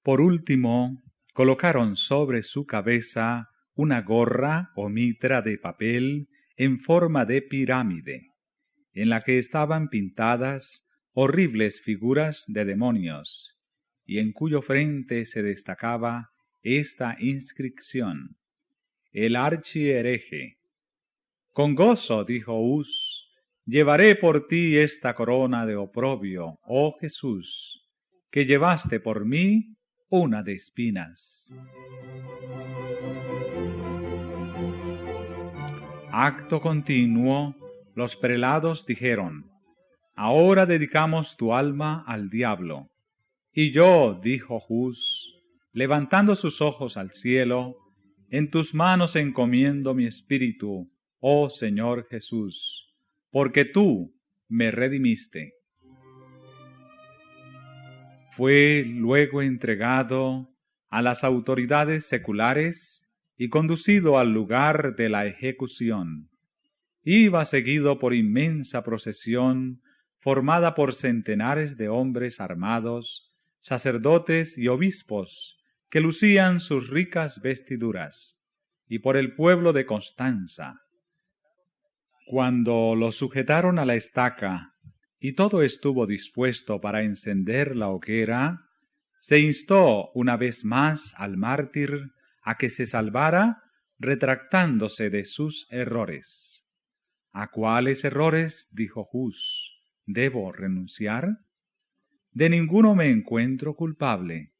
S2: Por último, colocaron sobre su cabeza una gorra o mitra de papel en forma de pirámide, en la que estaban pintadas horribles figuras de demonios, y en cuyo frente se destacaba esta inscripción: el archihereje. Con gozo, dijo Hus, llevaré por ti esta corona de oprobio, oh Jesús, que llevaste por mí una de espinas. Acto continuo, los prelados dijeron: ahora dedicamos tu alma al diablo. Y yo, dijo Hus, levantando sus ojos al cielo, en tus manos encomiendo mi espíritu, oh Señor Jesús, porque tú me redimiste. Fue luego entregado a las autoridades seculares y conducido al lugar de la ejecución. Iba seguido por inmensa procesión formada por centenares de hombres armados, sacerdotes y obispos que lucían sus ricas vestiduras, y por el pueblo de Constanza. Cuando lo sujetaron a la estaca y todo estuvo dispuesto para encender la hoguera, se instó una vez más al mártir a que se salvara retractándose de sus errores. ¿A cuáles errores, dijo Hus, debo renunciar? De ninguno me encuentro culpable.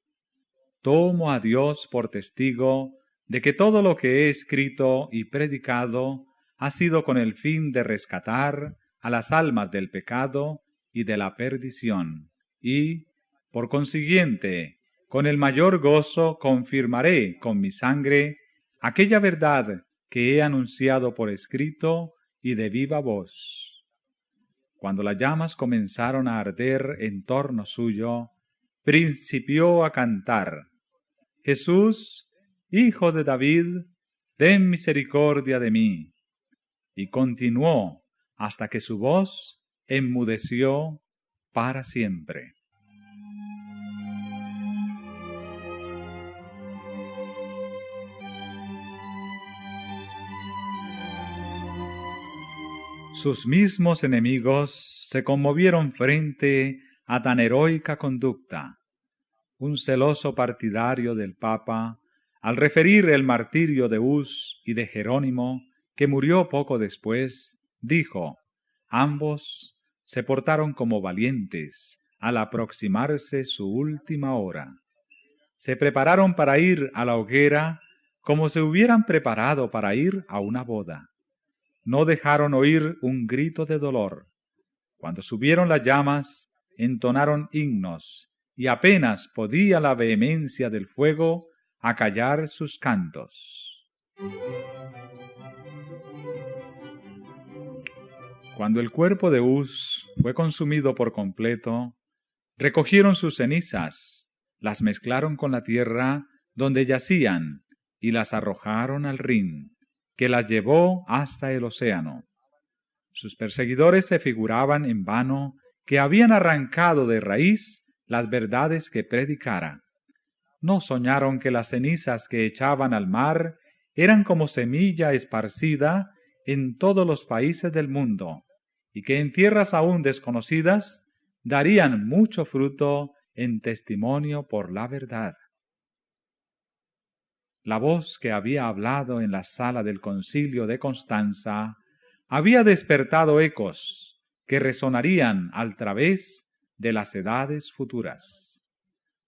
S2: Tomo a Dios por testigo de que todo lo que he escrito y predicado ha sido con el fin de rescatar a las almas del pecado y de la perdición, y, por consiguiente, con el mayor gozo confirmaré con mi sangre aquella verdad que he anunciado por escrito y de viva voz. Cuando las llamas comenzaron a arder en torno suyo, principió a cantar: Jesús, Hijo de David, ten misericordia de mí. Y continuó hasta que su voz enmudeció para siempre. Sus mismos enemigos se conmovieron frente a tan heroica conducta. Un celoso partidario del Papa, al referir el martirio de Hus y de Jerónimo, que murió poco después, dijo: ambos se portaron como valientes al aproximarse su última hora. Se prepararon para ir a la hoguera como se hubieran preparado para ir a una boda. No dejaron oír un grito de dolor. Cuando subieron las llamas, entonaron himnos, y apenas podía la vehemencia del fuego acallar sus cantos. Cuando el cuerpo de Hus fue consumido por completo, recogieron sus cenizas, las mezclaron con la tierra donde yacían y las arrojaron al Rin, que las llevó hasta el océano. Sus perseguidores se figuraban en vano que habían arrancado de raíz las verdades que predicara. No soñaron que las cenizas que echaban al mar eran como semilla esparcida en todos los países del mundo, y que en tierras aún desconocidas darían mucho fruto en testimonio por la verdad. La voz que había hablado en la sala del concilio de Constanza había despertado ecos que resonarían al través de las edades futuras.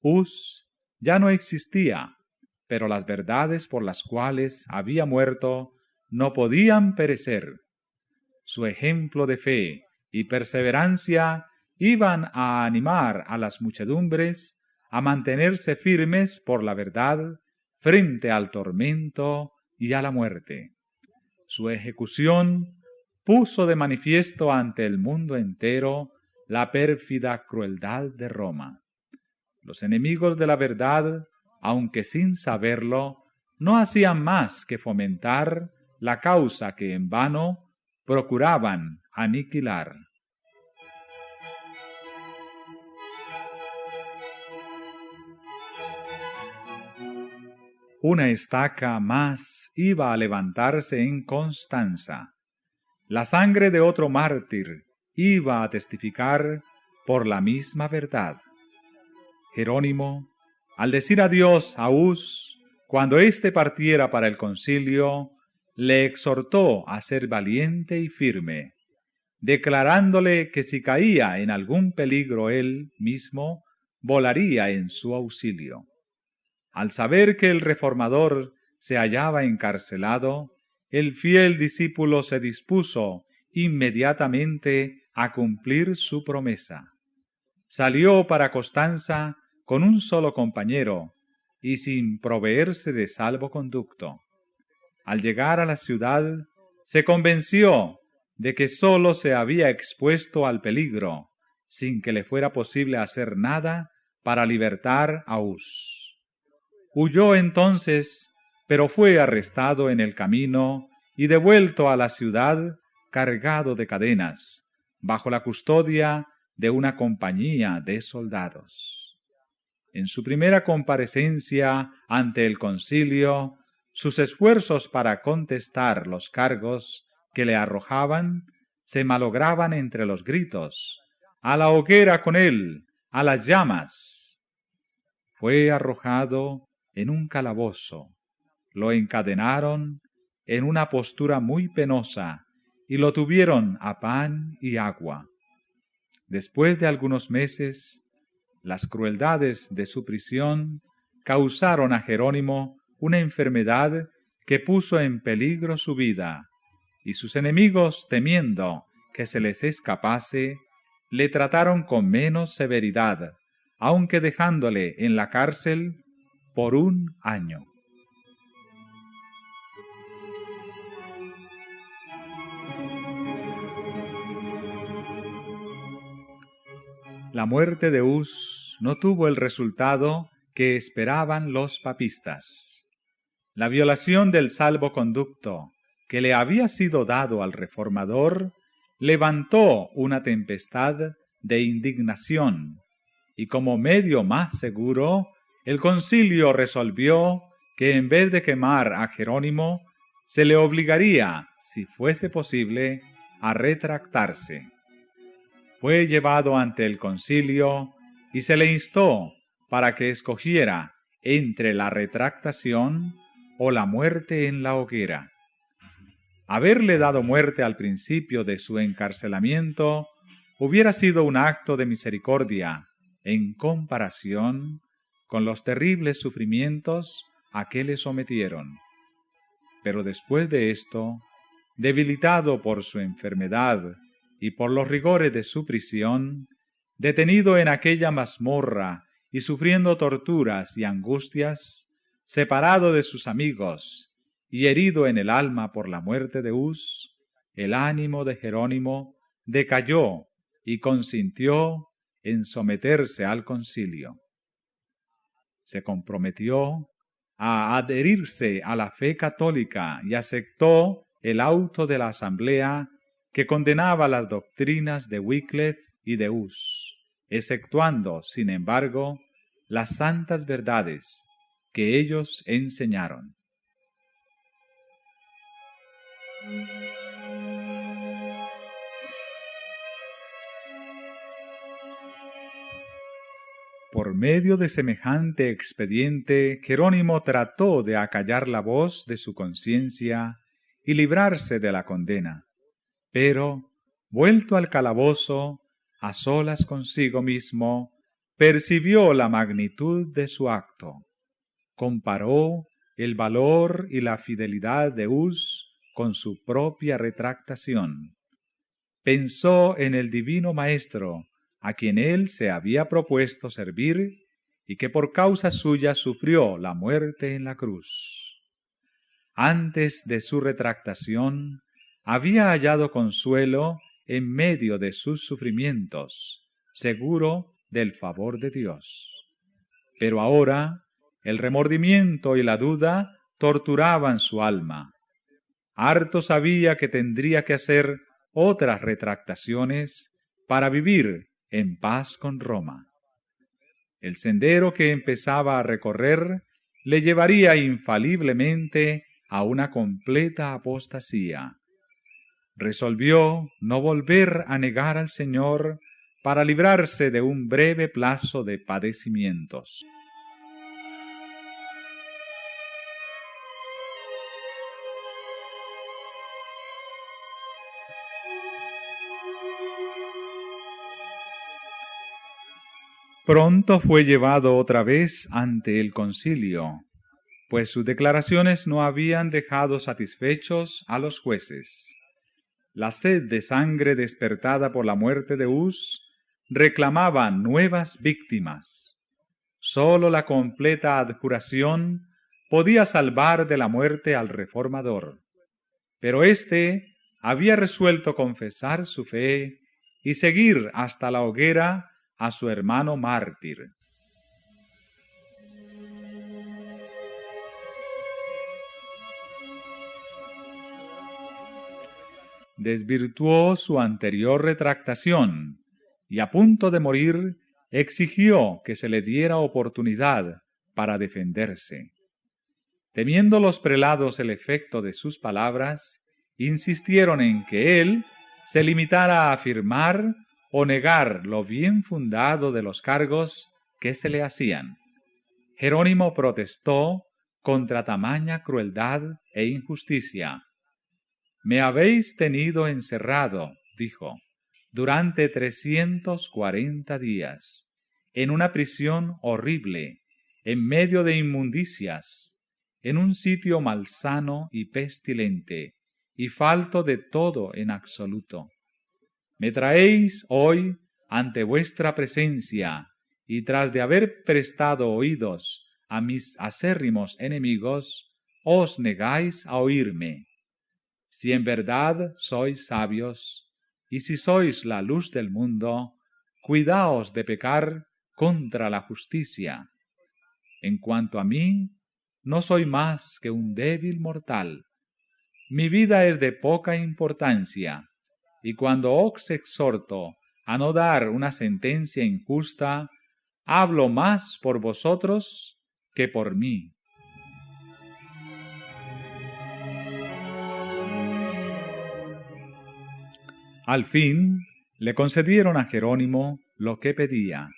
S2: Hus ya no existía, pero las verdades por las cuales había muerto no podían perecer. Su ejemplo de fe y perseverancia iban a animar a las muchedumbres a mantenerse firmes por la verdad frente al tormento y a la muerte. Su ejecución puso de manifiesto ante el mundo entero la pérfida crueldad de Roma. Los enemigos de la verdad, aunque sin saberlo, no hacían más que fomentar la causa que en vano procuraban aniquilar. Una estaca más iba a levantarse en Constanza. La sangre de otro mártir iba a testificar por la misma verdad. Jerónimo, al decir adiós a Hus, cuando éste partiera para el concilio, le exhortó a ser valiente y firme, declarándole que si caía en algún peligro él mismo, volaría en su auxilio. Al saber que el reformador se hallaba encarcelado, el fiel discípulo se dispuso inmediatamente a cumplir su promesa. Salió para Constanza con un solo compañero y sin proveerse de salvoconducto. Al llegar a la ciudad, se convenció de que sólo se había expuesto al peligro, sin que le fuera posible hacer nada para libertar a Hus. Huyó entonces, pero fue arrestado en el camino y devuelto a la ciudad cargado de cadenas, bajo la custodia de una compañía de soldados. En su primera comparecencia ante el concilio, sus esfuerzos para contestar los cargos que le arrojaban se malograban entre los gritos: ¡a la hoguera con él! ¡A las llamas! Fue arrojado en un calabozo, lo encadenaron en una postura muy penosa y lo tuvieron a pan y agua. Después de algunos meses, las crueldades de su prisión causaron a Jerónimo una enfermedad que puso en peligro su vida, y sus enemigos, temiendo que se les escapase, le trataron con menos severidad, aunque dejándole en la cárcel por 1 año. La muerte de Hus no tuvo el resultado que esperaban los papistas. La violación del salvoconducto que le había sido dado al reformador levantó una tempestad de indignación, y como medio más seguro, el concilio resolvió que en vez de quemar a Jerónimo, se le obligaría, si fuese posible, a retractarse. Fue llevado ante el concilio y se le instó para que escogiera entre la retractación o la muerte en la hoguera. Haberle dado muerte al principio de su encarcelamiento hubiera sido un acto de misericordia en comparación con los terribles sufrimientos a que le sometieron. Pero después de esto, debilitado por su enfermedad y por los rigores de su prisión, detenido en aquella mazmorra y sufriendo torturas y angustias, separado de sus amigos y herido en el alma por la muerte de Hus, el ánimo de Jerónimo decayó y consintió en someterse al concilio. Se comprometió a adherirse a la fe católica y aceptó el auto de la asamblea que condenaba las doctrinas de Wycliffe y de Hus, exceptuando, sin embargo, las santas verdades que ellos enseñaron. Por medio de semejante expediente, Jerónimo trató de acallar la voz de su conciencia y librarse de la condena. Pero, vuelto al calabozo, a solas consigo mismo, percibió la magnitud de su acto. Comparó el valor y la fidelidad de Hus con su propia retractación. Pensó en el divino Maestro, a quien él se había propuesto servir y que por causa suya sufrió la muerte en la cruz. Antes de su retractación, había hallado consuelo en medio de sus sufrimientos, seguro del favor de Dios. Pero ahora, el remordimiento y la duda torturaban su alma. Harto sabía que tendría que hacer otras retractaciones para vivir en paz con Roma. El sendero que empezaba a recorrer le llevaría infaliblemente a una completa apostasía. Resolvió no volver a negar al Señor para librarse de un breve plazo de padecimientos. Pronto fue llevado otra vez ante el concilio, pues sus declaraciones no habían dejado satisfechos a los jueces. La sed de sangre despertada por la muerte de Hus reclamaba nuevas víctimas. Sólo la completa abjuración podía salvar de la muerte al reformador. Pero éste había resuelto confesar su fe y seguir hasta la hoguera a su hermano mártir. Desvirtuó su anterior retractación y a punto de morir exigió que se le diera oportunidad para defenderse. Temiendo los prelados el efecto de sus palabras, insistieron en que él se limitara a afirmar o negar lo bien fundado de los cargos que se le hacían. Jerónimo protestó contra tamaña crueldad e injusticia. «Me habéis tenido encerrado», dijo, «durante 340 días, en una prisión horrible, en medio de inmundicias, en un sitio malsano y pestilente, y falto de todo en absoluto. Me traéis hoy ante vuestra presencia, y tras de haber prestado oídos a mis acérrimos enemigos, os negáis a oírme. Si en verdad sois sabios, y si sois la luz del mundo, cuidaos de pecar contra la justicia. En cuanto a mí, no soy más que un débil mortal. Mi vida es de poca importancia, y cuando os exhorto a no dar una sentencia injusta, hablo más por vosotros que por mí. Al fin, le concedieron a Jerónimo lo que pedía.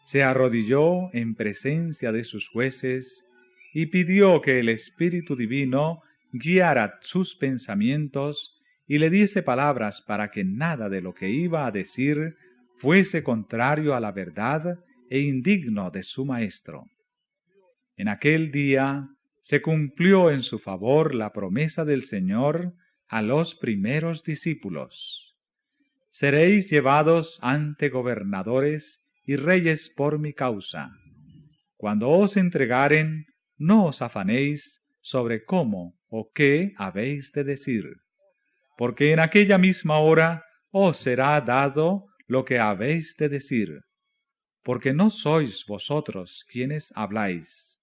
S2: Se arrodilló en presencia de sus jueces y pidió que el Espíritu Divino guiara sus pensamientos y le diese palabras para que nada de lo que iba a decir fuese contrario a la verdad e indigno de su maestro. En aquel día se cumplió en su favor la promesa del Señor a los primeros discípulos. Seréis llevados ante gobernadores y reyes por mi causa. Cuando os entregaren, no os afanéis sobre cómo o qué habéis de decir, porque en aquella misma hora os será dado lo que habéis de decir, porque no sois vosotros quienes habláis,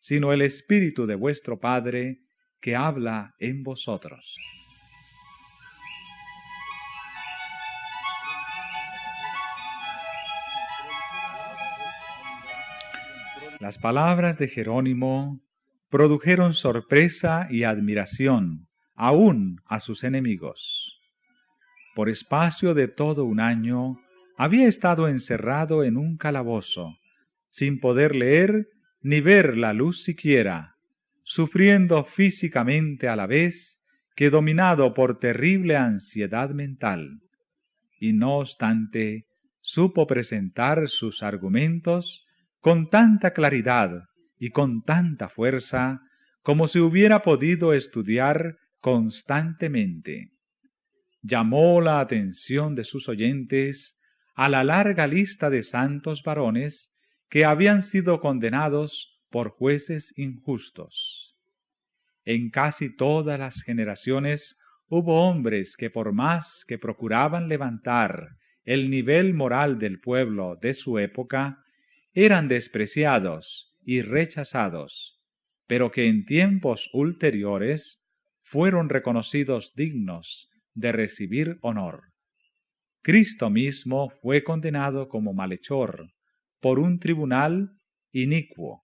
S2: sino el Espíritu de vuestro Padre que habla en vosotros. Las palabras de Jerónimo produjeron sorpresa y admiración aún a sus enemigos. Por espacio de todo un año había estado encerrado en un calabozo, sin poder leer ni ver la luz siquiera, sufriendo físicamente a la vez que dominado por terrible ansiedad mental. Y no obstante, supo presentar sus argumentos con tanta claridad y con tanta fuerza como si hubiera podido estudiar constantemente. Llamó la atención de sus oyentes a la larga lista de santos varones que habían sido condenados por jueces injustos. En casi todas las generaciones hubo hombres que por más que procuraban levantar el nivel moral del pueblo de su época, eran despreciados y rechazados, pero que en tiempos ulteriores fueron reconocidos dignos de recibir honor. Cristo mismo fue condenado como malhechor por un tribunal inicuo.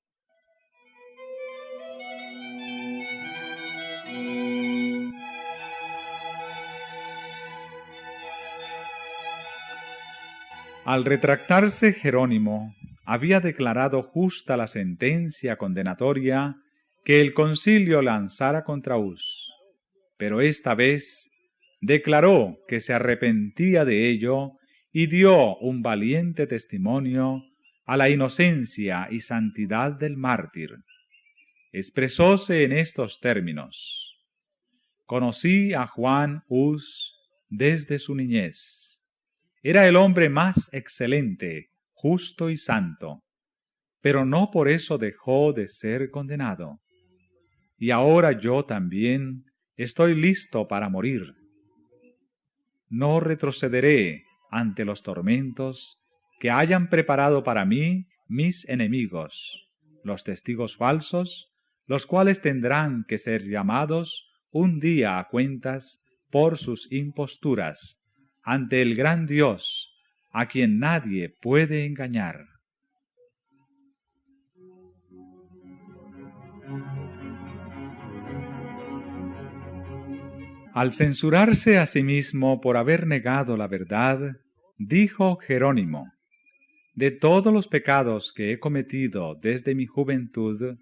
S2: Al retractarse Jerónimo, había declarado justa la sentencia condenatoria que el concilio lanzara contra Hus, pero esta vez declaró que se arrepentía de ello y dio un valiente testimonio a la inocencia y santidad del mártir. Expresóse en estos términos: conocí a Juan Hus desde su niñez. Era el hombre más excelente, justo y santo, pero no por eso dejó de ser condenado. Y ahora yo también estoy listo para morir. No retrocederé ante los tormentos que hayan preparado para mí mis enemigos, los testigos falsos, los cuales tendrán que ser llamados un día a cuentas por sus imposturas ante el gran Dios, a quien nadie puede engañar. Al censurarse a sí mismo por haber negado la verdad, dijo Jerónimo: de todos los pecados que he cometido desde mi juventud,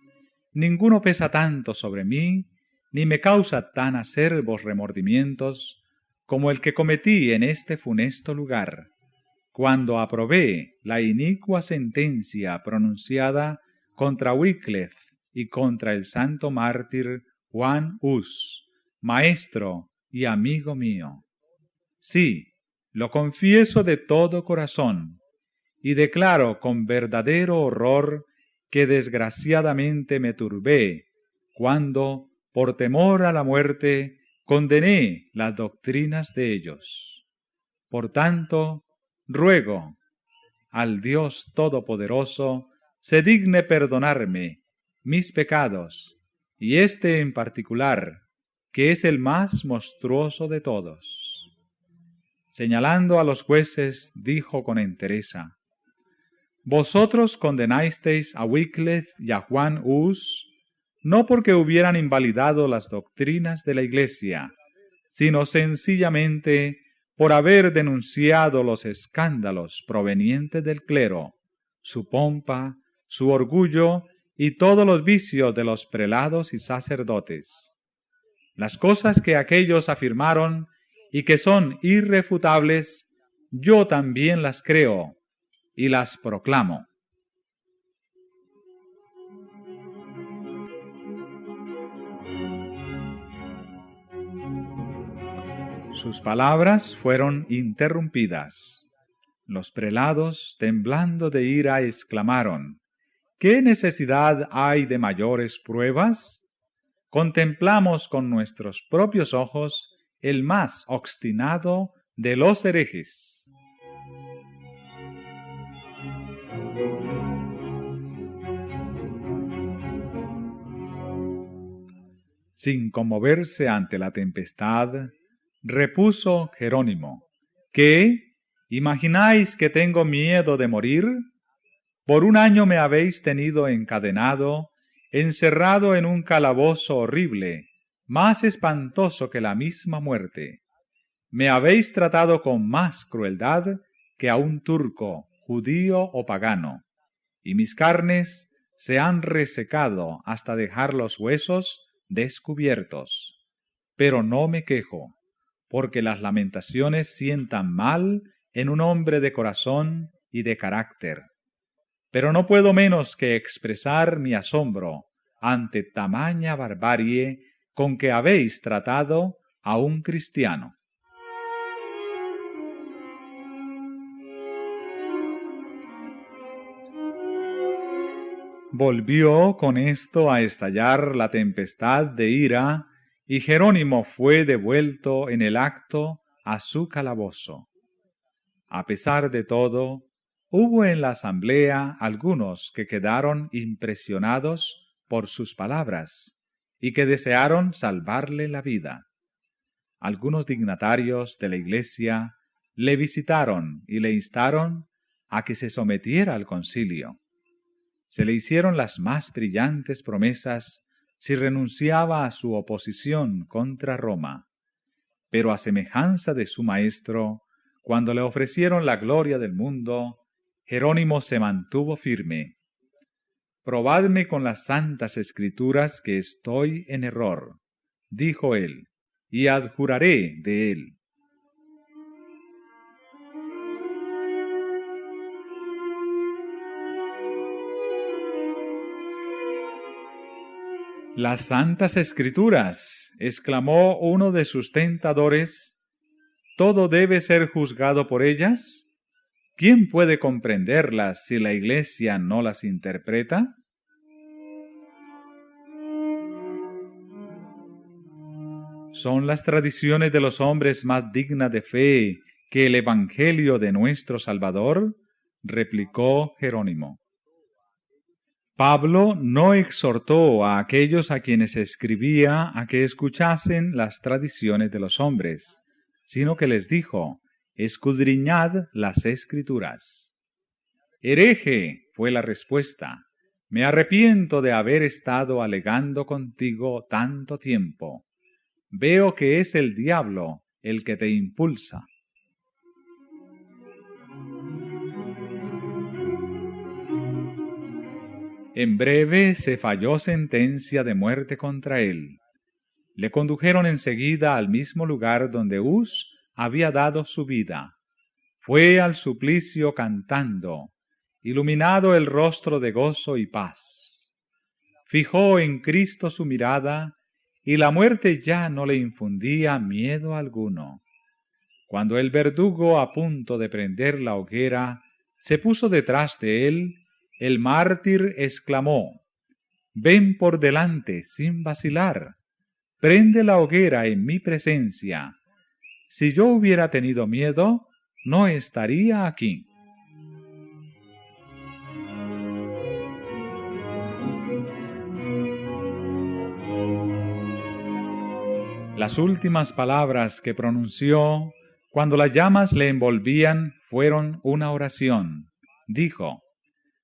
S2: ninguno pesa tanto sobre mí, ni me causa tan acerbos remordimientos como el que cometí en este funesto lugar, cuando aprobé la inicua sentencia pronunciada contra Wycliffe y contra el santo mártir Juan Hus, maestro y amigo mío. Sí, lo confieso de todo corazón, y declaro con verdadero horror que desgraciadamente me turbé cuando, por temor a la muerte, condené las doctrinas de ellos. Por tanto, ruego al Dios Todopoderoso se digne perdonarme mis pecados, y este en particular, que es el más monstruoso de todos. Señalando a los jueces, dijo con entereza: Vosotros condenasteis a Wycliffe y a Juan Hus, no porque hubieran invalidado las doctrinas de la Iglesia, sino sencillamente por haber denunciado los escándalos provenientes del clero, su pompa, su orgullo y todos los vicios de los prelados y sacerdotes. Las cosas que aquellos afirmaron y que son irrefutables, yo también las creo y las proclamo. Sus palabras fueron interrumpidas. Los prelados, temblando de ira, exclamaron: ¿Qué necesidad hay de mayores pruebas? Contemplamos con nuestros propios ojos el más obstinado de los herejes. Sin conmoverse ante la tempestad, repuso Jerónimo: ¿Qué? ¿Imagináis que tengo miedo de morir? Por 1 año me habéis tenido encadenado, encerrado en un calabozo horrible, más espantoso que la misma muerte. Me habéis tratado con más crueldad que a un turco, judío o pagano, y mis carnes se han resecado hasta dejar los huesos descubiertos. Pero no me quejo, porque las lamentaciones sientan mal en un hombre de corazón y de carácter. Pero no puedo menos que expresar mi asombro ante tamaña barbarie con que habéis tratado a un cristiano. Volvió con esto a estallar la tempestad de ira, y Jerónimo fue devuelto en el acto a su calabozo. A pesar de todo, hubo en la asamblea algunos que quedaron impresionados por sus palabras y que desearon salvarle la vida. Algunos dignatarios de la Iglesia le visitaron y le instaron a que se sometiera al concilio. Se le hicieron las más brillantes promesas si renunciaba a su oposición contra Roma. Pero a semejanza de su maestro, cuando le ofrecieron la gloria del mundo, Jerónimo se mantuvo firme. «Probadme con las santas escrituras que estoy en error», dijo él, «y adjuraré de él». «Las santas escrituras», exclamó uno de sus tentadores, ¿todo debe ser juzgado por ellas? ¿Quién puede comprenderlas si la Iglesia no las interpreta? ¿Son las tradiciones de los hombres más dignas de fe que el Evangelio de nuestro Salvador?, replicó Jerónimo. Pablo no exhortó a aquellos a quienes escribía a que escuchasen las tradiciones de los hombres, sino que les dijo: «Escudriñad las Escrituras». «Hereje», fue la respuesta, «me arrepiento de haber estado alegando contigo tanto tiempo. Veo que es el diablo el que te impulsa». En breve se falló sentencia de muerte contra él. Le condujeron enseguida al mismo lugar donde Hus había dado su vida. Fue al suplicio cantando, iluminado el rostro de gozo y paz. Fijó en Cristo su mirada, y la muerte ya no le infundía miedo alguno. Cuando el verdugo, a punto de prender la hoguera, se puso detrás de él, el mártir exclamó: «Ven por delante sin vacilar, prende la hoguera en mi presencia. Si yo hubiera tenido miedo, no estaría aquí». Las últimas palabras que pronunció cuando las llamas le envolvían fueron una oración. Dijo: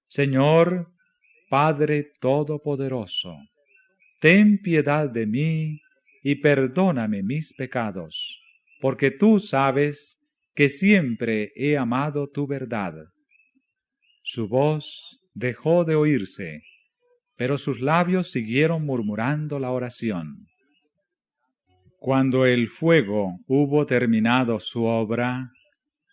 S2: Señor, Padre Todopoderoso, ten piedad de mí y perdóname mis pecados, porque tú sabes que siempre he amado tu verdad. Su voz dejó de oírse, pero sus labios siguieron murmurando la oración. Cuando el fuego hubo terminado su obra,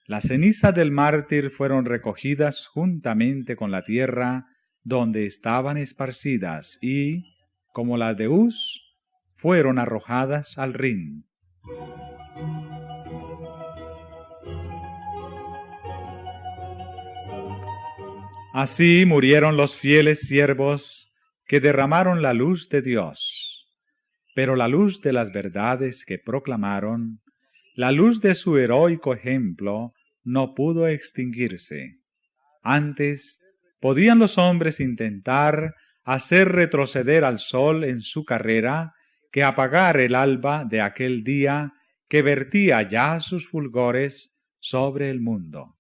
S2: las cenizas del mártir fueron recogidas juntamente con la tierra donde estaban esparcidas y, como las de Hus, fueron arrojadas al Rin. Así murieron los fieles siervos que derramaron la luz de Dios. Pero la luz de las verdades que proclamaron, la luz de su heroico ejemplo, no pudo extinguirse. Antes, podían los hombres intentar hacer retroceder al sol en su carrera que apagar el alba de aquel día que vertía ya sus fulgores sobre el mundo.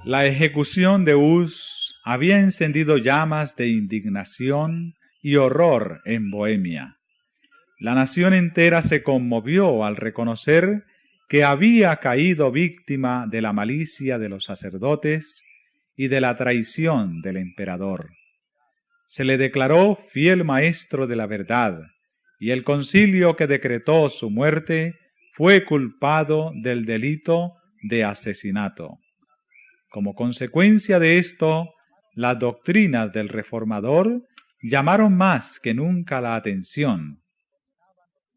S2: La ejecución de Hus había encendido llamas de indignación y horror en Bohemia. La nación entera se conmovió al reconocer que había caído víctima de la malicia de los sacerdotes y de la traición del emperador. Se le declaró fiel maestro de la verdad, y el concilio que decretó su muerte fue culpado del delito de asesinato. Como consecuencia de esto, las doctrinas del reformador llamaron más que nunca la atención.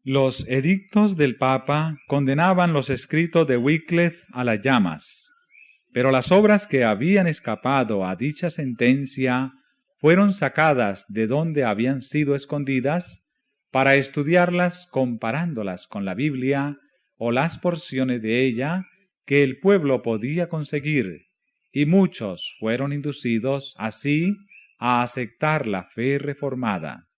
S2: Los edictos del Papa condenaban los escritos de Wycliffe a las llamas, pero las obras que habían escapado a dicha sentencia fueron sacadas de donde habían sido escondidas para estudiarlas comparándolas con la Biblia o las porciones de ella que el pueblo podía conseguir, y muchos fueron inducidos así a aceptar la fe reformada.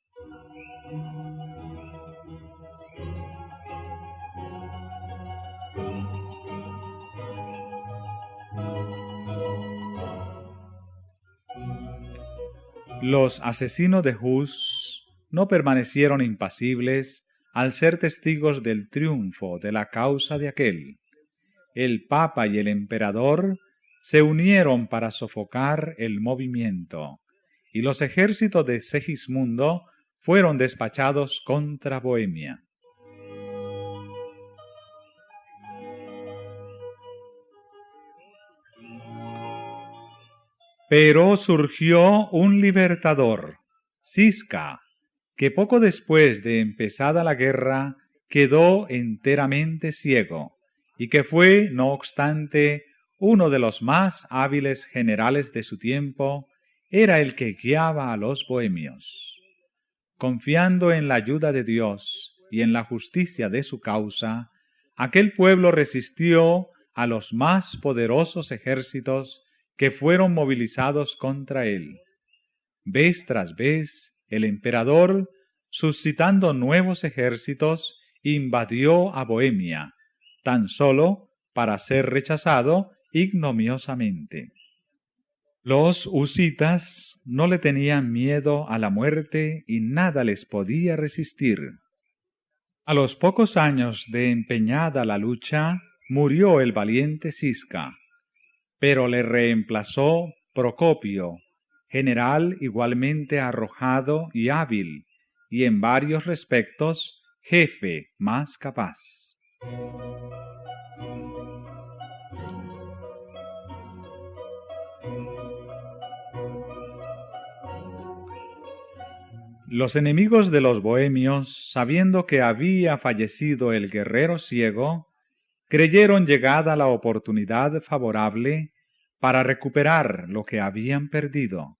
S2: Los asesinos de Hus no permanecieron impasibles al ser testigos del triunfo de la causa de aquel. El Papa y el emperador se unieron para sofocar el movimiento, y los ejércitos de Segismundo fueron despachados contra Bohemia. Pero surgió un libertador, Cisca, que poco después de empezada la guerra quedó enteramente ciego, y que fue, no obstante, uno de los más hábiles generales de su tiempo. Era el que guiaba a los bohemios. Confiando en la ayuda de Dios y en la justicia de su causa, aquel pueblo resistió a los más poderosos ejércitos que fueron movilizados contra él. Vez tras vez, el emperador, suscitando nuevos ejércitos, invadió a Bohemia, tan solo para ser rechazado ignominiosamente. Los husitas no le tenían miedo a la muerte y nada les podía resistir. A los pocos años de empeñada la lucha, murió el valiente Cisca, pero le reemplazó Procopio, general igualmente arrojado y hábil, y en varios respectos jefe más capaz. Los enemigos de los bohemios, sabiendo que había fallecido el guerrero ciego, creyeron llegada la oportunidad favorable para recuperar lo que habían perdido.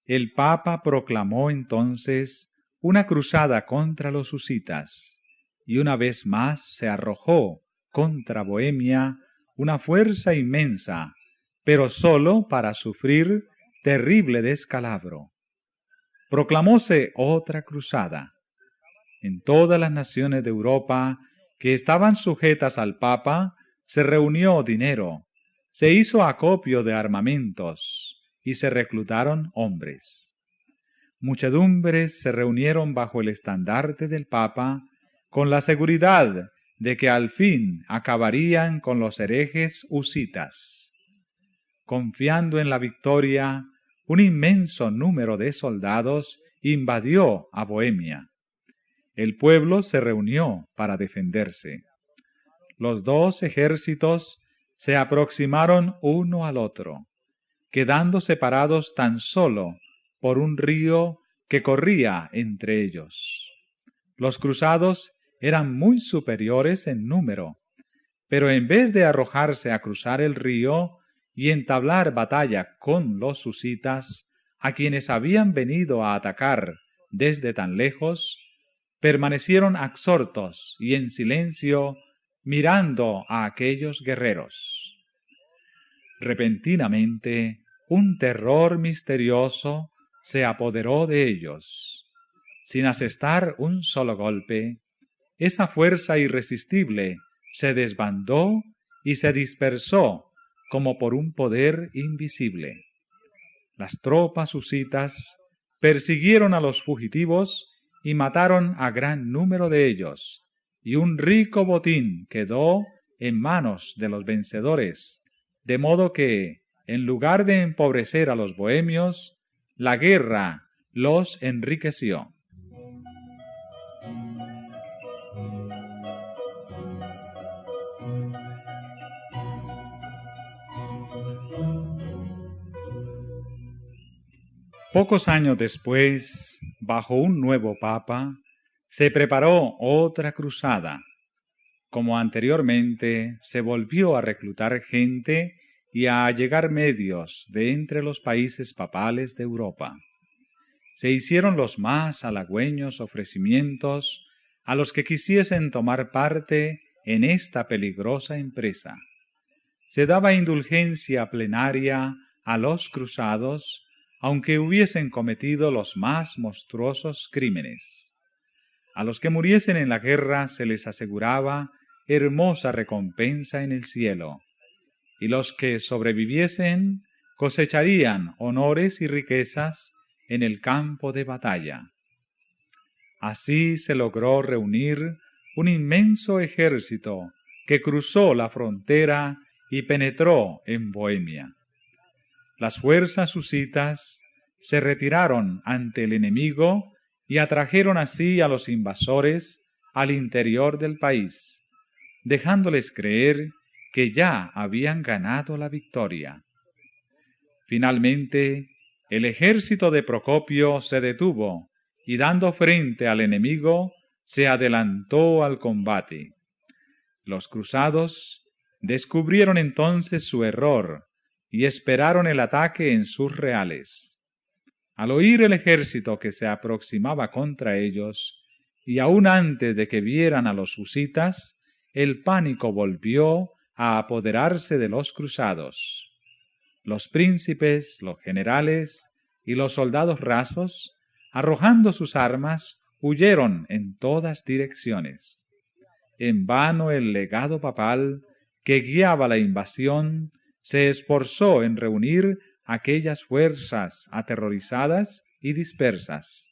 S2: El Papa proclamó entonces una cruzada contra los husitas, y una vez más se arrojó contra Bohemia una fuerza inmensa, pero sólo para sufrir terrible descalabro. Proclamóse otra cruzada. En todas las naciones de Europa que estaban sujetas al Papa se reunió dinero, se hizo acopio de armamentos y se reclutaron hombres. Muchedumbres se reunieron bajo el estandarte del Papa con la seguridad de que al fin acabarían con los herejes husitas. Confiando en la victoria, un inmenso número de soldados invadió a Bohemia. El pueblo se reunió para defenderse. Los dos ejércitos se aproximaron uno al otro, quedando separados tan solo por un río que corría entre ellos. Los cruzados eran muy superiores en número, pero en vez de arrojarse a cruzar el río y entablar batalla con los husitas, a quienes habían venido a atacar desde tan lejos, permanecieron absortos y en silencio mirando a aquellos guerreros. Repentinamente, un terror misterioso se apoderó de ellos. Sin asestar un solo golpe, esa fuerza irresistible se desbandó y se dispersó como por un poder invisible. Las tropas husitas persiguieron a los fugitivos y mataron a gran número de ellos, y un rico botín quedó en manos de los vencedores, de modo que, en lugar de empobrecer a los bohemios, la guerra los enriqueció. Pocos años después, bajo un nuevo papa, se preparó otra cruzada. Como anteriormente, se volvió a reclutar gente y a allegar medios de entre los países papales de Europa. Se hicieron los más halagüeños ofrecimientos a los que quisiesen tomar parte en esta peligrosa empresa. Se daba indulgencia plenaria a los cruzados, aunque hubiesen cometido los más monstruosos crímenes. A los que muriesen en la guerra se les aseguraba hermosa recompensa en el cielo, y los que sobreviviesen cosecharían honores y riquezas en el campo de batalla. Así se logró reunir un inmenso ejército que cruzó la frontera y penetró en Bohemia. Las fuerzas husitas se retiraron ante el enemigo y atrajeron así a los invasores al interior del país, dejándoles creer que ya habían ganado la victoria. Finalmente, el ejército de Procopio se detuvo y dando frente al enemigo, se adelantó al combate. Los cruzados descubrieron entonces su error y esperaron el ataque en sus reales. Al oír el ejército que se aproximaba contra ellos, y aún antes de que vieran a los husitas, el pánico volvió a apoderarse de los cruzados. Los príncipes, los generales y los soldados rasos, arrojando sus armas, huyeron en todas direcciones. En vano el legado papal, que guiaba la invasión, se esforzó en reunir aquellas fuerzas aterrorizadas y dispersas.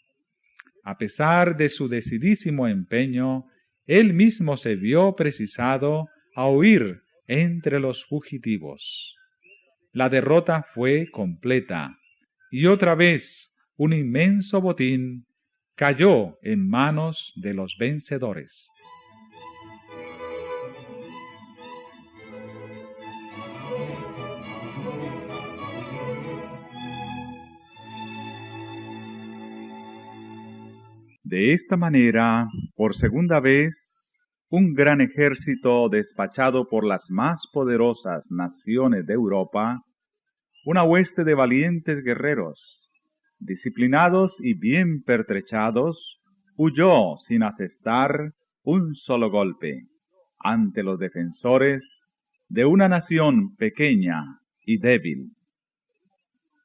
S2: A pesar de su decidísimo empeño, él mismo se vio precisado a huir entre los fugitivos. La derrota fue completa, y otra vez un inmenso botín cayó en manos de los vencedores. De esta manera, por segunda vez, un gran ejército despachado por las más poderosas naciones de Europa, una hueste de valientes guerreros, disciplinados y bien pertrechados, huyó sin asestar un solo golpe, ante los defensores de una nación pequeña y débil.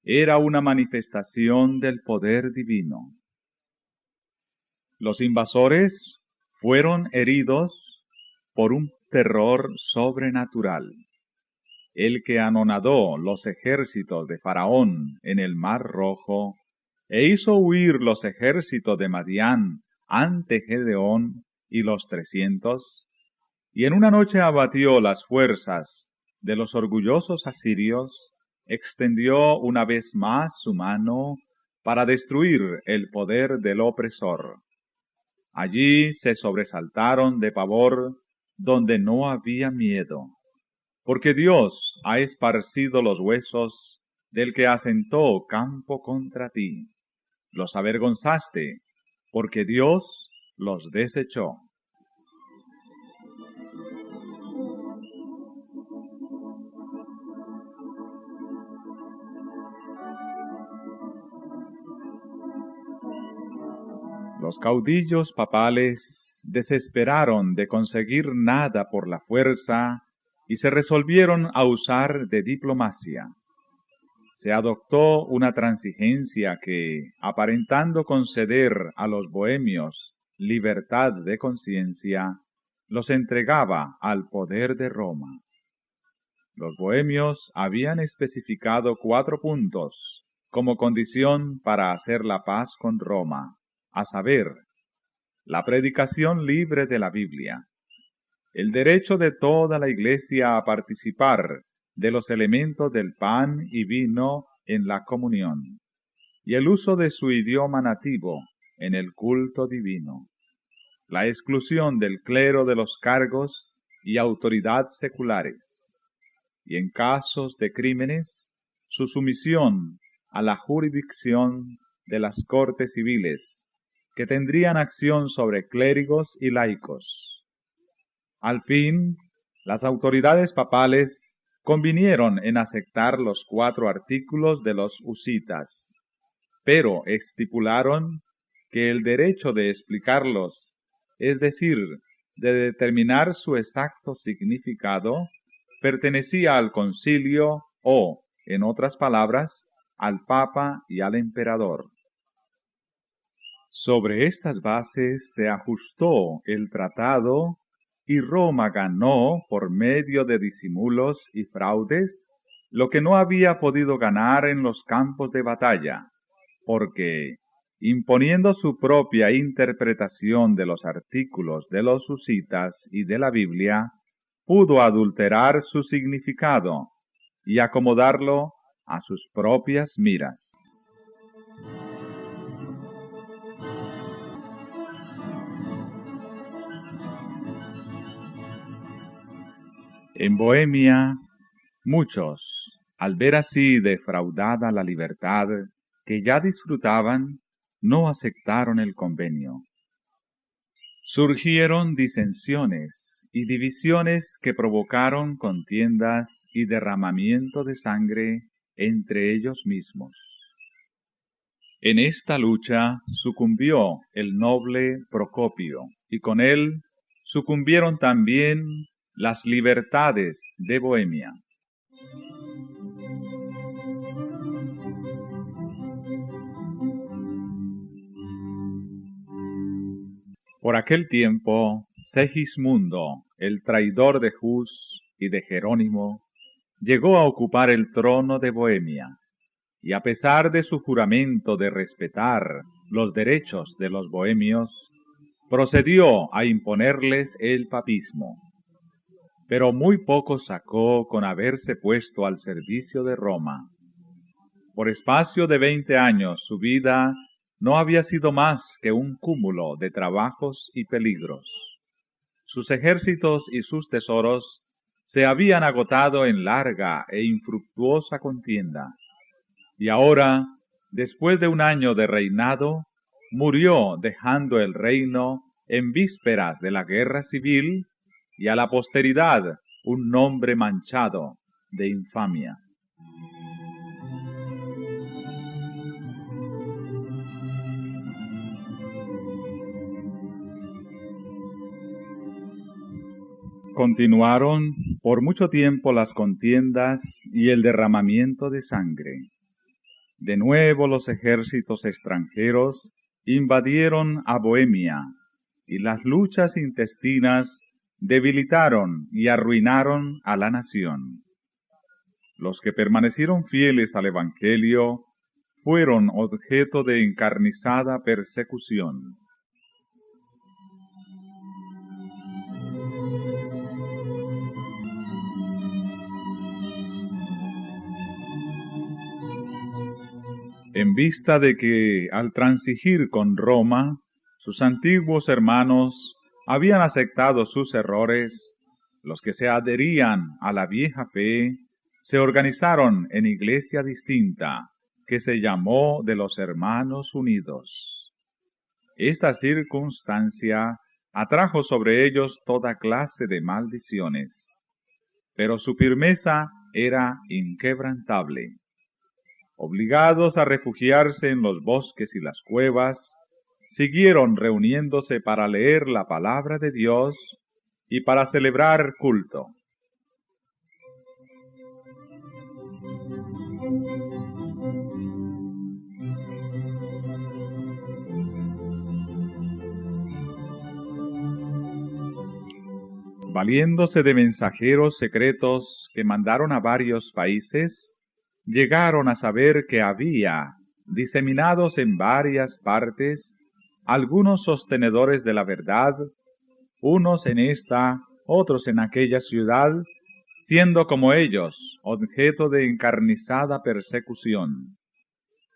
S2: Era una manifestación del poder divino. Los invasores fueron heridos por un terror sobrenatural. El que anonadó los ejércitos de Faraón en el Mar Rojo e hizo huir los ejércitos de Madián ante Gedeón y los 300, y en una noche abatió las fuerzas de los orgullosos asirios, extendió una vez más su mano para destruir el poder del opresor. Allí se sobresaltaron de pavor donde no había miedo, porque Dios ha esparcido los huesos del que asentó campo contra ti. Los avergonzaste, porque Dios los desechó. Los caudillos papales desesperaron de conseguir nada por la fuerza y se resolvieron a usar de diplomacia. Se adoptó una transigencia que, aparentando conceder a los bohemios libertad de conciencia, los entregaba al poder de Roma. Los bohemios habían especificado 4 puntos como condición para hacer la paz con Roma, a saber, la predicación libre de la Biblia, el derecho de toda la Iglesia a participar de los elementos del pan y vino en la comunión, y el uso de su idioma nativo en el culto divino, la exclusión del clero de los cargos y autoridad seculares, y en casos de crímenes, su sumisión a la jurisdicción de las cortes civiles, que tendrían acción sobre clérigos y laicos. Al fin, las autoridades papales convinieron en aceptar los 4 artículos de los husitas, pero estipularon que el derecho de explicarlos, es decir, de determinar su exacto significado, pertenecía al concilio o, en otras palabras, al papa y al emperador. Sobre estas bases se ajustó el tratado y Roma ganó, por medio de disimulos y fraudes, lo que no había podido ganar en los campos de batalla, porque, imponiendo su propia interpretación de los artículos de los husitas y de la Biblia, pudo adulterar su significado y acomodarlo a sus propias miras. En Bohemia, muchos, al ver así defraudada la libertad que ya disfrutaban, no aceptaron el convenio. Surgieron disensiones y divisiones que provocaron contiendas y derramamiento de sangre entre ellos mismos. En esta lucha sucumbió el noble Procopio, y con él sucumbieron también las libertades de Bohemia. Por aquel tiempo, Segismundo, el traidor de Hus y de Jerónimo, llegó a ocupar el trono de Bohemia, y a pesar de su juramento de respetar los derechos de los bohemios, procedió a imponerles el papismo. Pero muy poco sacó con haberse puesto al servicio de Roma. Por espacio de 20 años su vida no había sido más que un cúmulo de trabajos y peligros. Sus ejércitos y sus tesoros se habían agotado en larga e infructuosa contienda, y ahora, después de 1 año de reinado, murió dejando el reino en vísperas de la guerra civil y a la posteridad un nombre manchado de infamia. Continuaron por mucho tiempo las contiendas y el derramamiento de sangre. De nuevo los ejércitos extranjeros invadieron a Bohemia, y las luchas intestinas debilitaron y arruinaron a la nación. Los que permanecieron fieles al Evangelio fueron objeto de encarnizada persecución. En vista de que, al transigir con Roma, sus antiguos hermanos habían aceptado sus errores, los que se adherían a la vieja fe se organizaron en iglesia distinta, que se llamó de los Hermanos Unidos. Esta circunstancia atrajo sobre ellos toda clase de maldiciones, pero su firmeza era inquebrantable. Obligados a refugiarse en los bosques y las cuevas, siguieron reuniéndose para leer la palabra de Dios y para celebrar culto. Valiéndose de mensajeros secretos que mandaron a varios países, llegaron a saber que había, diseminados en varias partes, algunos sostenedores de la verdad, unos en esta, otros en aquella ciudad, siendo como ellos objeto de encarnizada persecución.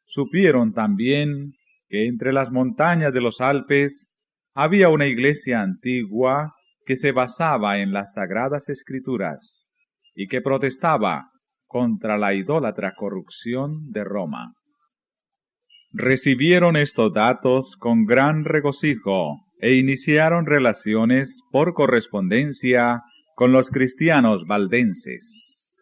S2: Supieron también que entre las montañas de los Alpes había una iglesia antigua que se basaba en las Sagradas Escrituras y que protestaba contra la idólatra corrupción de Roma. Recibieron estos datos con gran regocijo e iniciaron relaciones por correspondencia con los cristianos valdenses.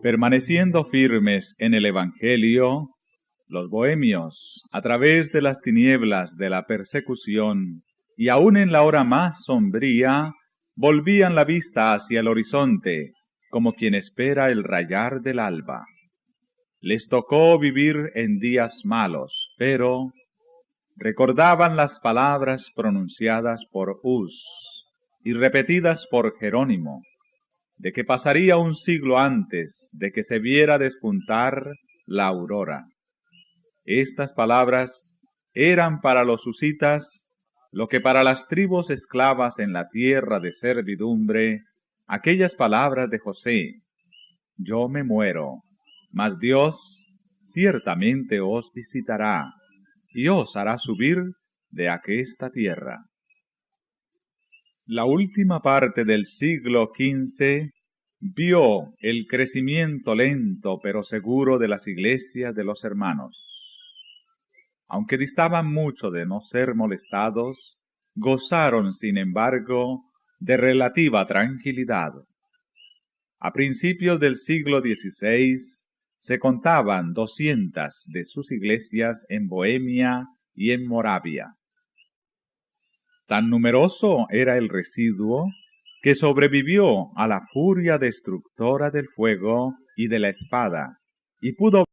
S2: Permaneciendo firmes en el Evangelio, los bohemios, a través de las tinieblas de la persecución, y aun en la hora más sombría, volvían la vista hacia el horizonte, como quien espera el rayar del alba. Les tocó vivir en días malos, pero recordaban las palabras pronunciadas por Hus y repetidas por Jerónimo, de que pasaría un siglo antes de que se viera despuntar la aurora. Estas palabras eran para los husitas lo que para las tribus esclavas en la tierra de servidumbre, aquellas palabras de José: yo me muero, mas Dios ciertamente os visitará y os hará subir de aquesta tierra. La última parte del siglo XV vio el crecimiento lento pero seguro de las iglesias de los hermanos. Aunque distaban mucho de no ser molestados, gozaron, sin embargo, de relativa tranquilidad. A principios del siglo XVI se contaban 200 de sus iglesias en Bohemia y en Moravia. Tan numeroso era el residuo que sobrevivió a la furia destructora del fuego y de la espada, y pudo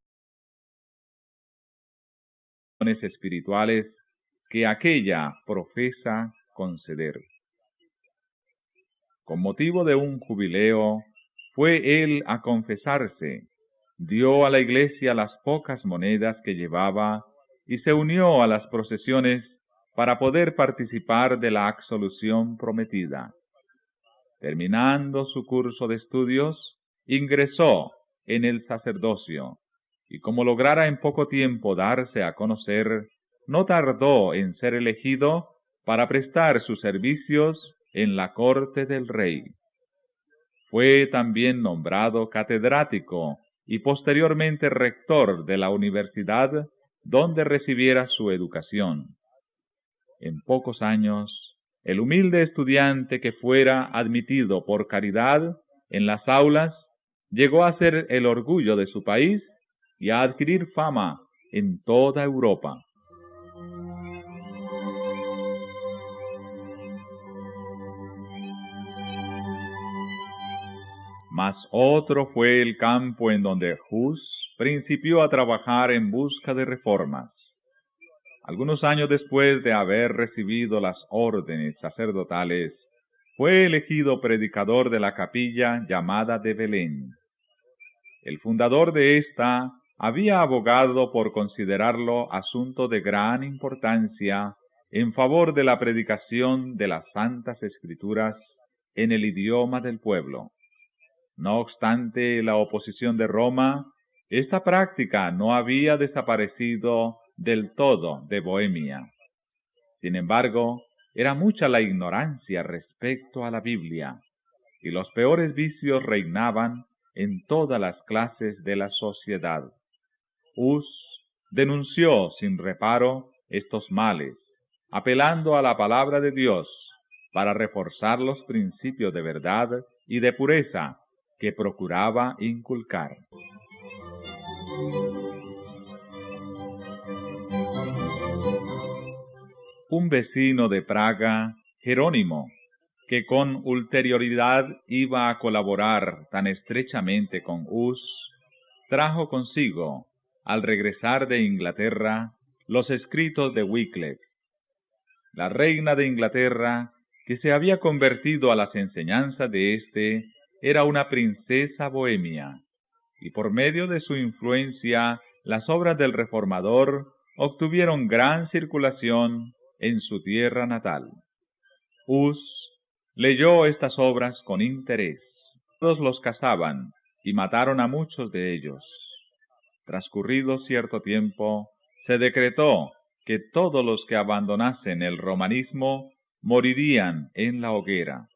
S2: espirituales que aquella profesa conceder. Con motivo de un jubileo, fue él a confesarse, dio a la iglesia las pocas monedas que llevaba y se unió a las procesiones para poder participar de la absolución prometida. Terminando su curso de estudios, ingresó en el sacerdocio, y como lograra en poco tiempo darse a conocer, no tardó en ser elegido para prestar sus servicios en la corte del rey. Fue también nombrado catedrático y posteriormente rector de la universidad donde recibiera su educación. En pocos años, el humilde estudiante que fuera admitido por caridad en las aulas llegó a ser el orgullo de su país
S1: y a adquirir fama en toda Europa. Mas otro fue el campo en donde Hus principió a trabajar en busca de reformas. Algunos años después de haber recibido las órdenes sacerdotales, fue elegido predicador de la capilla llamada de Belén. El fundador de ésta había abogado por considerarlo asunto de gran importancia en favor de la predicación de las Santas Escrituras en el idioma del pueblo. No obstante la oposición de Roma, esta práctica no había desaparecido del todo de Bohemia. Sin embargo, era mucha la ignorancia respecto a la Biblia, y los peores vicios reinaban en todas las clases de la sociedad. Hus denunció sin reparo estos males, apelando a la palabra de Dios para reforzar los principios de verdad y de pureza que procuraba inculcar. Un vecino de Praga, Jerónimo, que con ulterioridad iba a colaborar tan estrechamente con Hus, trajo consigo, al regresar de Inglaterra, los escritos de Wycliffe. La reina de Inglaterra, que se había convertido a las enseñanzas de éste, era una princesa bohemia, y por medio de su influencia las obras del reformador obtuvieron gran circulación en su tierra natal. Hus leyó estas obras con interés. Todos los cazaban y mataron a muchos de ellos. Transcurrido cierto tiempo, se decretó que todos los que abandonasen el romanismo morirían en la hoguera.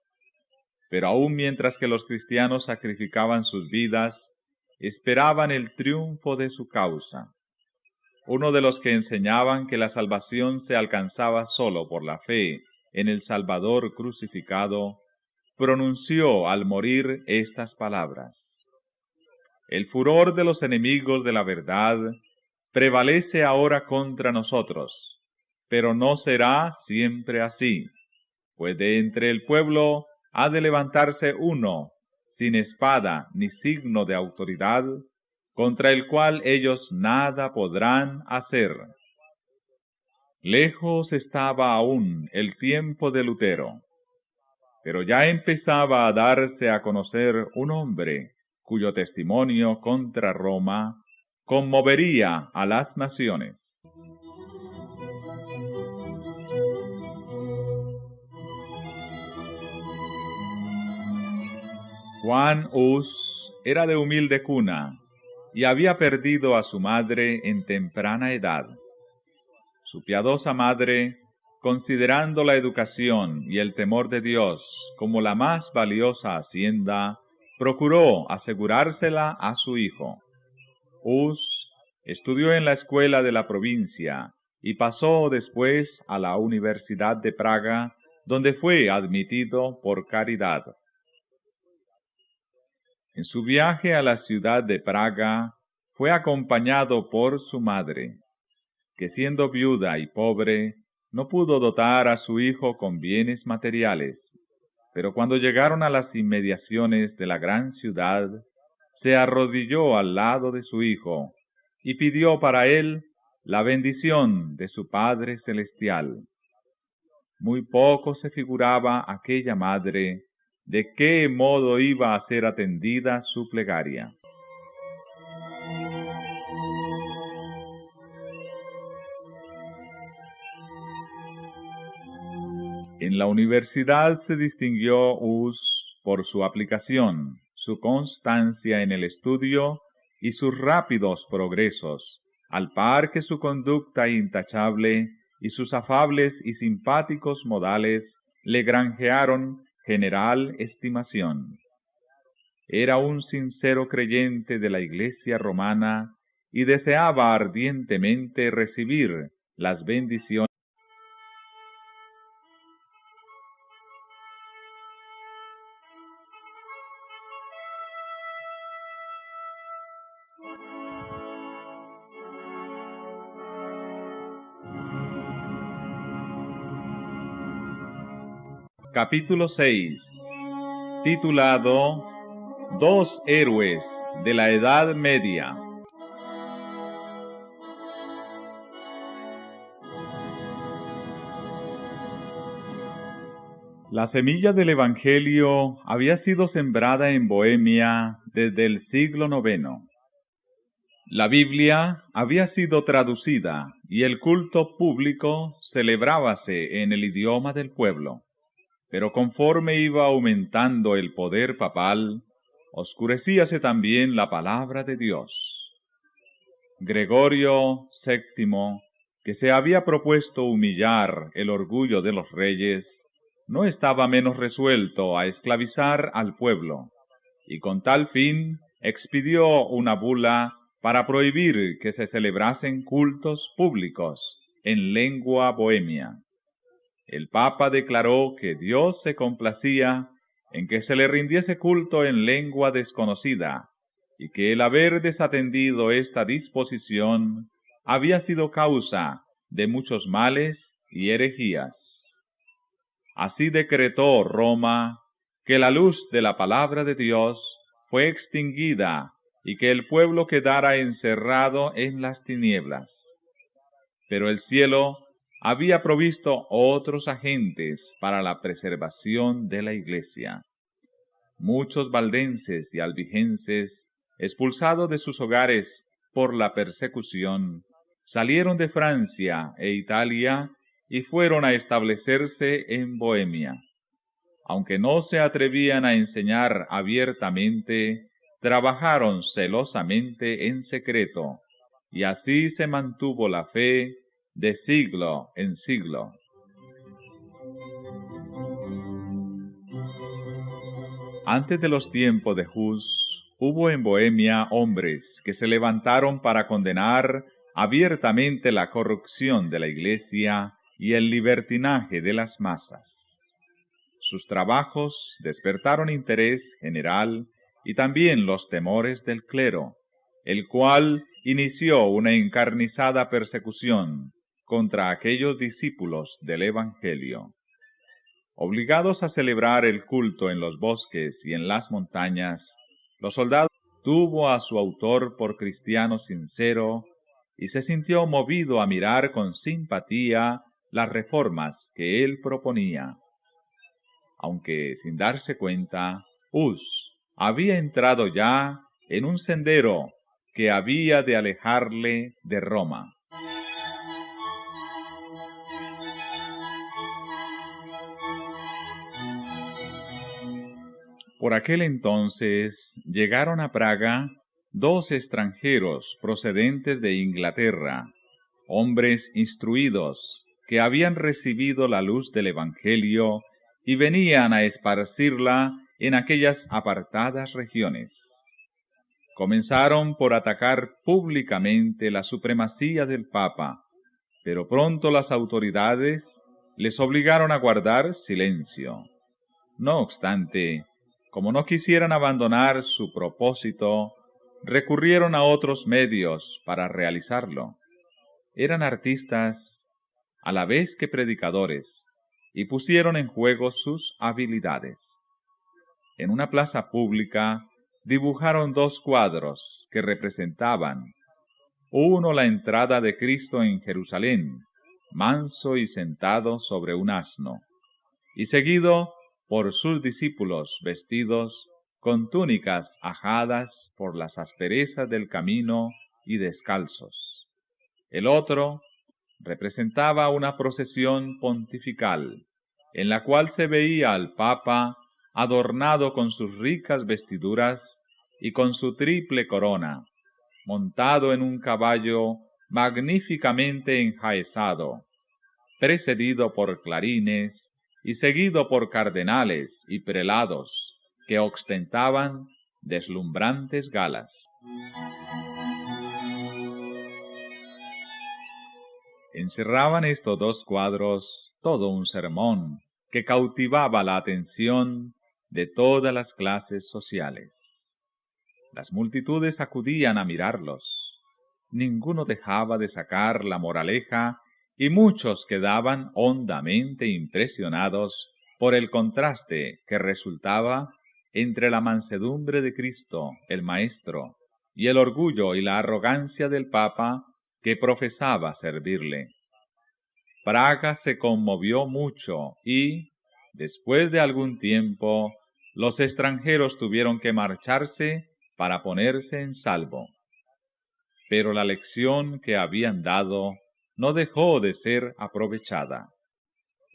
S1: Pero aun mientras que los cristianos sacrificaban sus vidas, esperaban el triunfo de su causa. Uno de los que enseñaban que la salvación se alcanzaba solo por la fe en el Salvador crucificado, pronunció al morir estas palabras: el furor de los enemigos de la verdad prevalece ahora contra nosotros, pero no será siempre así, pues de entre el pueblo ha de levantarse uno, sin espada ni signo de autoridad, contra el cual ellos nada podrán hacer. Lejos estaba aún el tiempo de Lutero, pero ya empezaba a darse a conocer un hombre cuyo testimonio contra Roma conmovería a las naciones. Juan Hus era de humilde cuna y había perdido a su madre en temprana edad. Su piadosa madre, considerando la educación y el temor de Dios como la más valiosa hacienda, procuró asegurársela a su hijo. Hus estudió en la escuela de la provincia y pasó después a la Universidad de Praga, donde fue admitido por caridad. En su viaje a la ciudad de Praga, fue acompañado por su madre, que siendo viuda y pobre, no pudo dotar a su hijo con bienes materiales, pero cuando llegaron a las inmediaciones de la gran ciudad, se arrodilló al lado de su hijo y pidió para él la bendición de su Padre Celestial. Muy poco se figuraba aquella madre de qué modo iba a ser atendida su plegaria. En la universidad se distinguió Hus por su aplicación, su constancia en el estudio y sus rápidos progresos, al par que su conducta intachable y sus afables y simpáticos modales le granjearon general estimación. Era un sincero creyente de la Iglesia romana y deseaba ardientemente recibir las bendiciones. Capítulo 6, titulado Dos héroes de la Edad Media. La semilla del Evangelio había sido sembrada en Bohemia desde el siglo IX. La Biblia había sido traducida y el culto público celebrábase en el idioma del pueblo. Pero conforme iba aumentando el poder papal, oscurecíase también la palabra de Dios. Gregorio VII, que se había propuesto humillar el orgullo de los reyes, no estaba menos resuelto a esclavizar al pueblo, y con tal fin expidió una bula para prohibir que se celebrasen cultos públicos en lengua bohemia. El Papa declaró que Dios se complacía en que se le rindiese culto en lengua desconocida, y que el haber desatendido esta disposición había sido causa de muchos males y herejías. Así decretó Roma que la luz de la palabra de Dios fue extinguida y que el pueblo quedara encerrado en las tinieblas. Pero el cielo había provisto otros agentes para la preservación de la Iglesia. Muchos valdenses y albigenses, expulsados de sus hogares por la persecución, salieron de Francia e Italia y fueron a establecerse en Bohemia. Aunque no se atrevían a enseñar abiertamente, trabajaron celosamente en secreto, y así se mantuvo la fe de siglo en siglo. Antes de los tiempos de Hus, hubo en Bohemia hombres que se levantaron para condenar abiertamente la corrupción de la Iglesia y el libertinaje de las masas. Sus trabajos despertaron interés general y también los temores del clero, el cual inició una encarnizada persecución contra aquellos discípulos del Evangelio. Obligados a celebrar el culto en los bosques y en las montañas, los soldados tuvo a su autor por cristiano sincero y se sintió movido a mirar con simpatía las reformas que él proponía. Aunque sin darse cuenta, Hus había entrado ya en un sendero que había de alejarle de Roma. Por aquel entonces llegaron a Praga dos extranjeros procedentes de Inglaterra, hombres instruidos que habían recibido la luz del Evangelio y venían a esparcirla en aquellas apartadas regiones. Comenzaron por atacar públicamente la supremacía del Papa, pero pronto las autoridades les obligaron a guardar silencio. No obstante, como no quisieran abandonar su propósito, recurrieron a otros medios para realizarlo. Eran artistas a la vez que predicadores, y pusieron en juego sus habilidades. En una plaza pública dibujaron dos cuadros que representaban, uno la entrada de Cristo en Jerusalén, manso y sentado sobre un asno, y seguido por sus discípulos vestidos con túnicas ajadas por las asperezas del camino y descalzos. El otro representaba una procesión pontifical, en la cual se veía al Papa adornado con sus ricas vestiduras y con su triple corona, montado en un caballo magníficamente enjaezado, precedido por clarines y seguido por cardenales y prelados que ostentaban deslumbrantes galas. Encerraban estos dos cuadros todo un sermón que cautivaba la atención de todas las clases sociales. Las multitudes acudían a mirarlos. Ninguno dejaba de sacar la moraleja y muchos quedaban hondamente impresionados por el contraste que resultaba entre la mansedumbre de Cristo, el Maestro, y el orgullo y la arrogancia del Papa que profesaba servirle. Praga se conmovió mucho y, después de algún tiempo, los extranjeros tuvieron que marcharse para ponerse en salvo. Pero la lección que habían dado no dejó de ser aprovechada.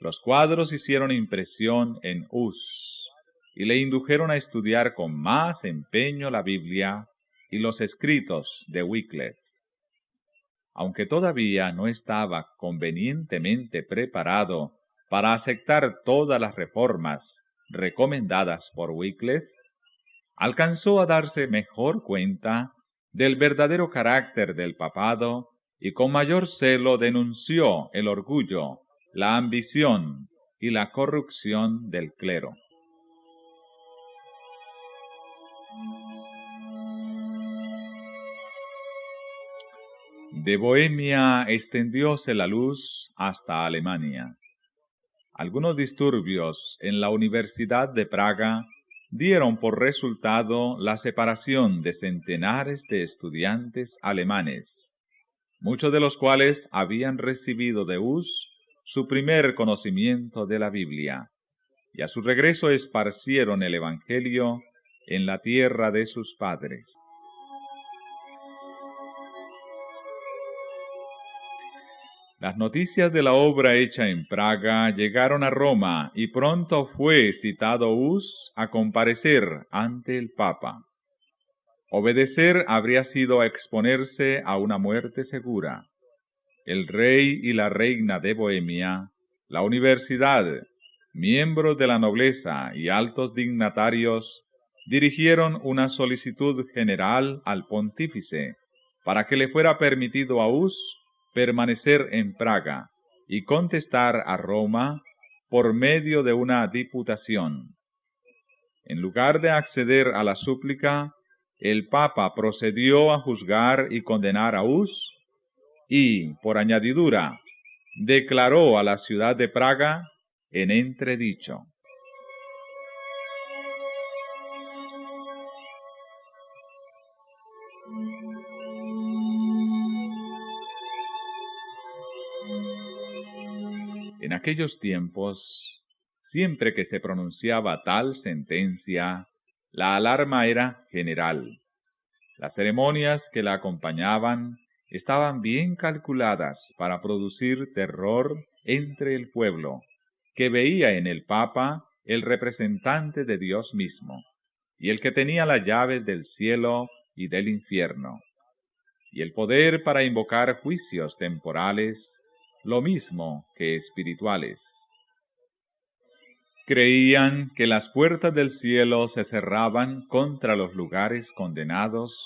S1: Los cuadros hicieron impresión en Hus y le indujeron a estudiar con más empeño la Biblia y los escritos de Wycliffe. Aunque todavía no estaba convenientemente preparado para aceptar todas las reformas recomendadas por Wycliffe, alcanzó a darse mejor cuenta del verdadero carácter del papado y con mayor celo denunció el orgullo, la ambición y la corrupción del clero. De Bohemia extendióse la luz hasta Alemania. Algunos disturbios en la Universidad de Praga dieron por resultado la separación de centenares de estudiantes alemanes, muchos de los cuales habían recibido de Hus su primer conocimiento de la Biblia, y a su regreso esparcieron el Evangelio en la tierra de sus padres. Las noticias de la obra hecha en Praga llegaron a Roma y pronto fue citado Hus a comparecer ante el Papa. Obedecer habría sido exponerse a una muerte segura. El rey y la reina de Bohemia, la universidad, miembros de la nobleza y altos dignatarios dirigieron una solicitud general al pontífice para que le fuera permitido a Hus permanecer en Praga y contestar a Roma por medio de una diputación. En lugar de acceder a la súplica, el Papa procedió a juzgar y condenar a Hus y, por añadidura, declaró a la ciudad de Praga en entredicho. En aquellos tiempos, siempre que se pronunciaba tal sentencia, la alarma era general. Las ceremonias que la acompañaban estaban bien calculadas para producir terror entre el pueblo, que veía en el Papa el representante de Dios mismo, y el que tenía las llaves del cielo y del infierno, y el poder para invocar juicios temporales, lo mismo que espirituales. Creían que las puertas del cielo se cerraban contra los lugares condenados